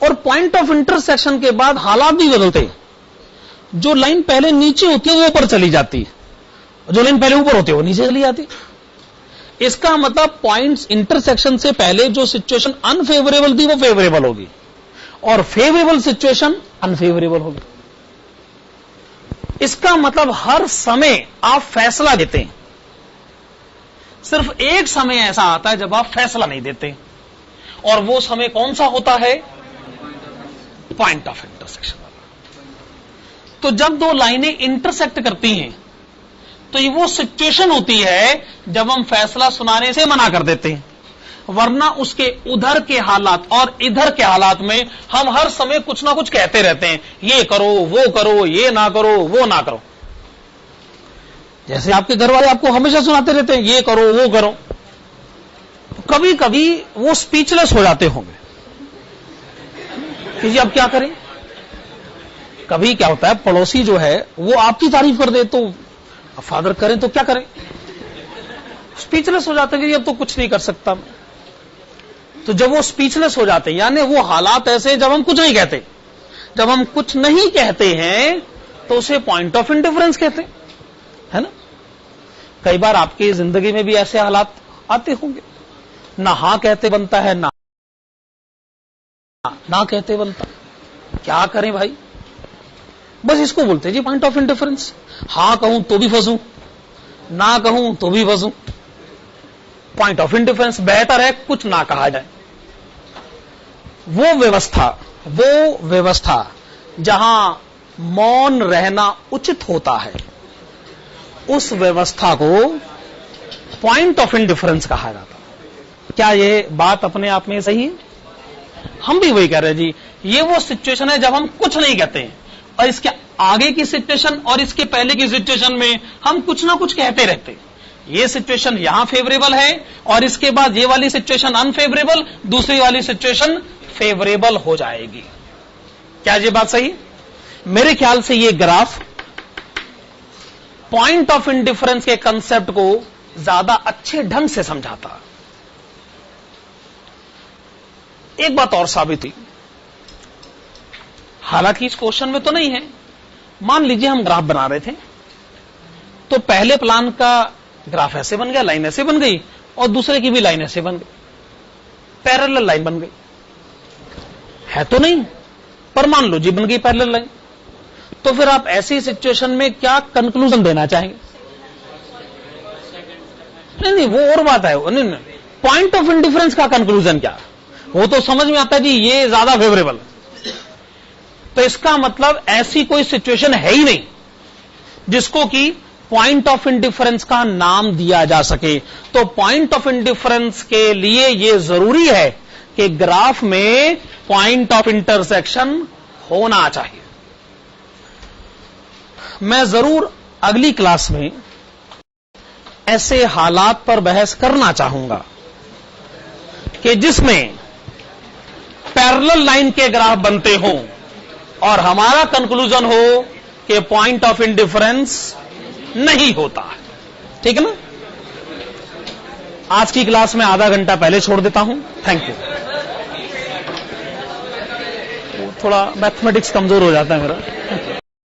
और पॉइंट ऑफ इंटरसेक्शन के बाद हालात भी बदलते। जो लाइन पहले नीचे होती है वो ऊपर चली जाती, जो लाइन पहले ऊपर होती है वो नीचे चली जाती। इसका मतलब पॉइंट्स इंटरसेक्शन से पहले जो सिचुएशन अनफेवरेबल थी वो फेवरेबल होगी, और फेवरेबल सिचुएशन अनफेवरेबल होगी। इसका मतलब हर समय आप फैसला देते हैं, सिर्फ एक समय ऐसा आता है जब आप फैसला नहीं देते, और वो समय कौन सा होता है, पॉइंट ऑफ इंटरसेक्शन वाला। तो जब 2 लाइनें इंटरसेक्ट करती हैं तो ये वो सिचुएशन होती है जब हम फैसला सुनाने से मना कर देते हैं, वरना उसके उधर के हालात और इधर के हालात में हम हर समय कुछ ना कुछ कहते रहते हैं, ये करो वो करो, ये ना करो वो ना करो। जैसे आपके घर वाले आपको हमेशा सुनाते रहते हैं, ये करो वो करो। कभी कभी वो स्पीचलेस हो जाते होंगे कि जी अब क्या करें। कभी क्या होता है, पड़ोसी जो है वो आपकी तारीफ कर दे तो फादर करें तो क्या करें, स्पीचलेस हो जाते हैं कि अब तो कुछ नहीं कर सकता। तो जब वो स्पीचलेस हो जाते हैं, यानी वो हालात ऐसे जब हम कुछ नहीं कहते, जब हम कुछ नहीं कहते हैं तो उसे पॉइंट ऑफ इंडिफरेंस कहते हैं, है ना? कई बार आपकी जिंदगी में भी ऐसे हालात आते होंगे, ना हां कहते बनता है, ना कहते बनता। क्या करें भाई, बस इसको बोलते हैं जी पॉइंट ऑफ इंडिफरेंस। हां कहूं तो भी फंसूं, ना कहूं तो भी फंसूं। पॉइंट ऑफ इंडिफरेंस, बेहतर है कुछ ना कहा जाए। वो व्यवस्था जहां मौन रहना उचित होता है, उस व्यवस्था को पॉइंट ऑफ इंडिफरेंस कहा जाता है। क्या ये बात अपने आप में सही है? हम भी वही कह रहे हैं जी, ये वो सिचुएशन है जब हम कुछ नहीं कहते हैं, और इसके आगे की सिचुएशन और इसके पहले की सिचुएशन में हम कुछ ना कुछ कहते रहते हैं। ये सिचुएशन यहां फेवरेबल है और इसके बाद ये वाली सिचुएशन अनफेवरेबल, दूसरी वाली सिचुएशन फेवरेबल हो जाएगी। क्या ये बात सही? मेरे ख्याल से ये ग्राफ पॉइंट ऑफ इंडिफरेंस के कंसेप्ट को ज्यादा अच्छे ढंग से समझाता। एक बात और साबित हुई, हालांकि इस क्वेश्चन में तो नहीं है। मान लीजिए हम ग्राफ बना रहे थे, तो पहले प्लान का ग्राफ ऐसे बन गया, लाइन ऐसे बन गई, और दूसरे की भी लाइन ऐसे बन गई, पैरेलल लाइन बन गई है तो नहीं, पर मान लो जी बन गई पैरेलल लाइन। तो फिर आप ऐसी सिचुएशन में क्या कंक्लूजन देना चाहेंगे? नहीं, वो और बात है। नहीं, पॉइंट ऑफ इंडिफरेंस का कंक्लूजन क्या, वो तो समझ में आता है जी ये ज्यादा फेवरेबल। तो इसका मतलब ऐसी कोई सिचुएशन है ही नहीं जिसको कि पॉइंट ऑफ इंडिफरेंस का नाम दिया जा सके। तो पॉइंट ऑफ इंडिफरेंस के लिए यह जरूरी है कि ग्राफ में पॉइंट ऑफ इंटरसेक्शन होना चाहिए। मैं जरूर अगली क्लास में ऐसे हालात पर बहस करना चाहूंगा कि जिसमें पैरेलल लाइन के ग्राफ बनते हों और हमारा कंक्लूजन हो कि पॉइंट ऑफ इंडिफरेंस नहीं होता। ठीक है ना? आज की क्लास में आधा घंटा पहले छोड़ देता हूं। Thank you. थोड़ा मैथमेटिक्स कमजोर हो जाता है मेरा।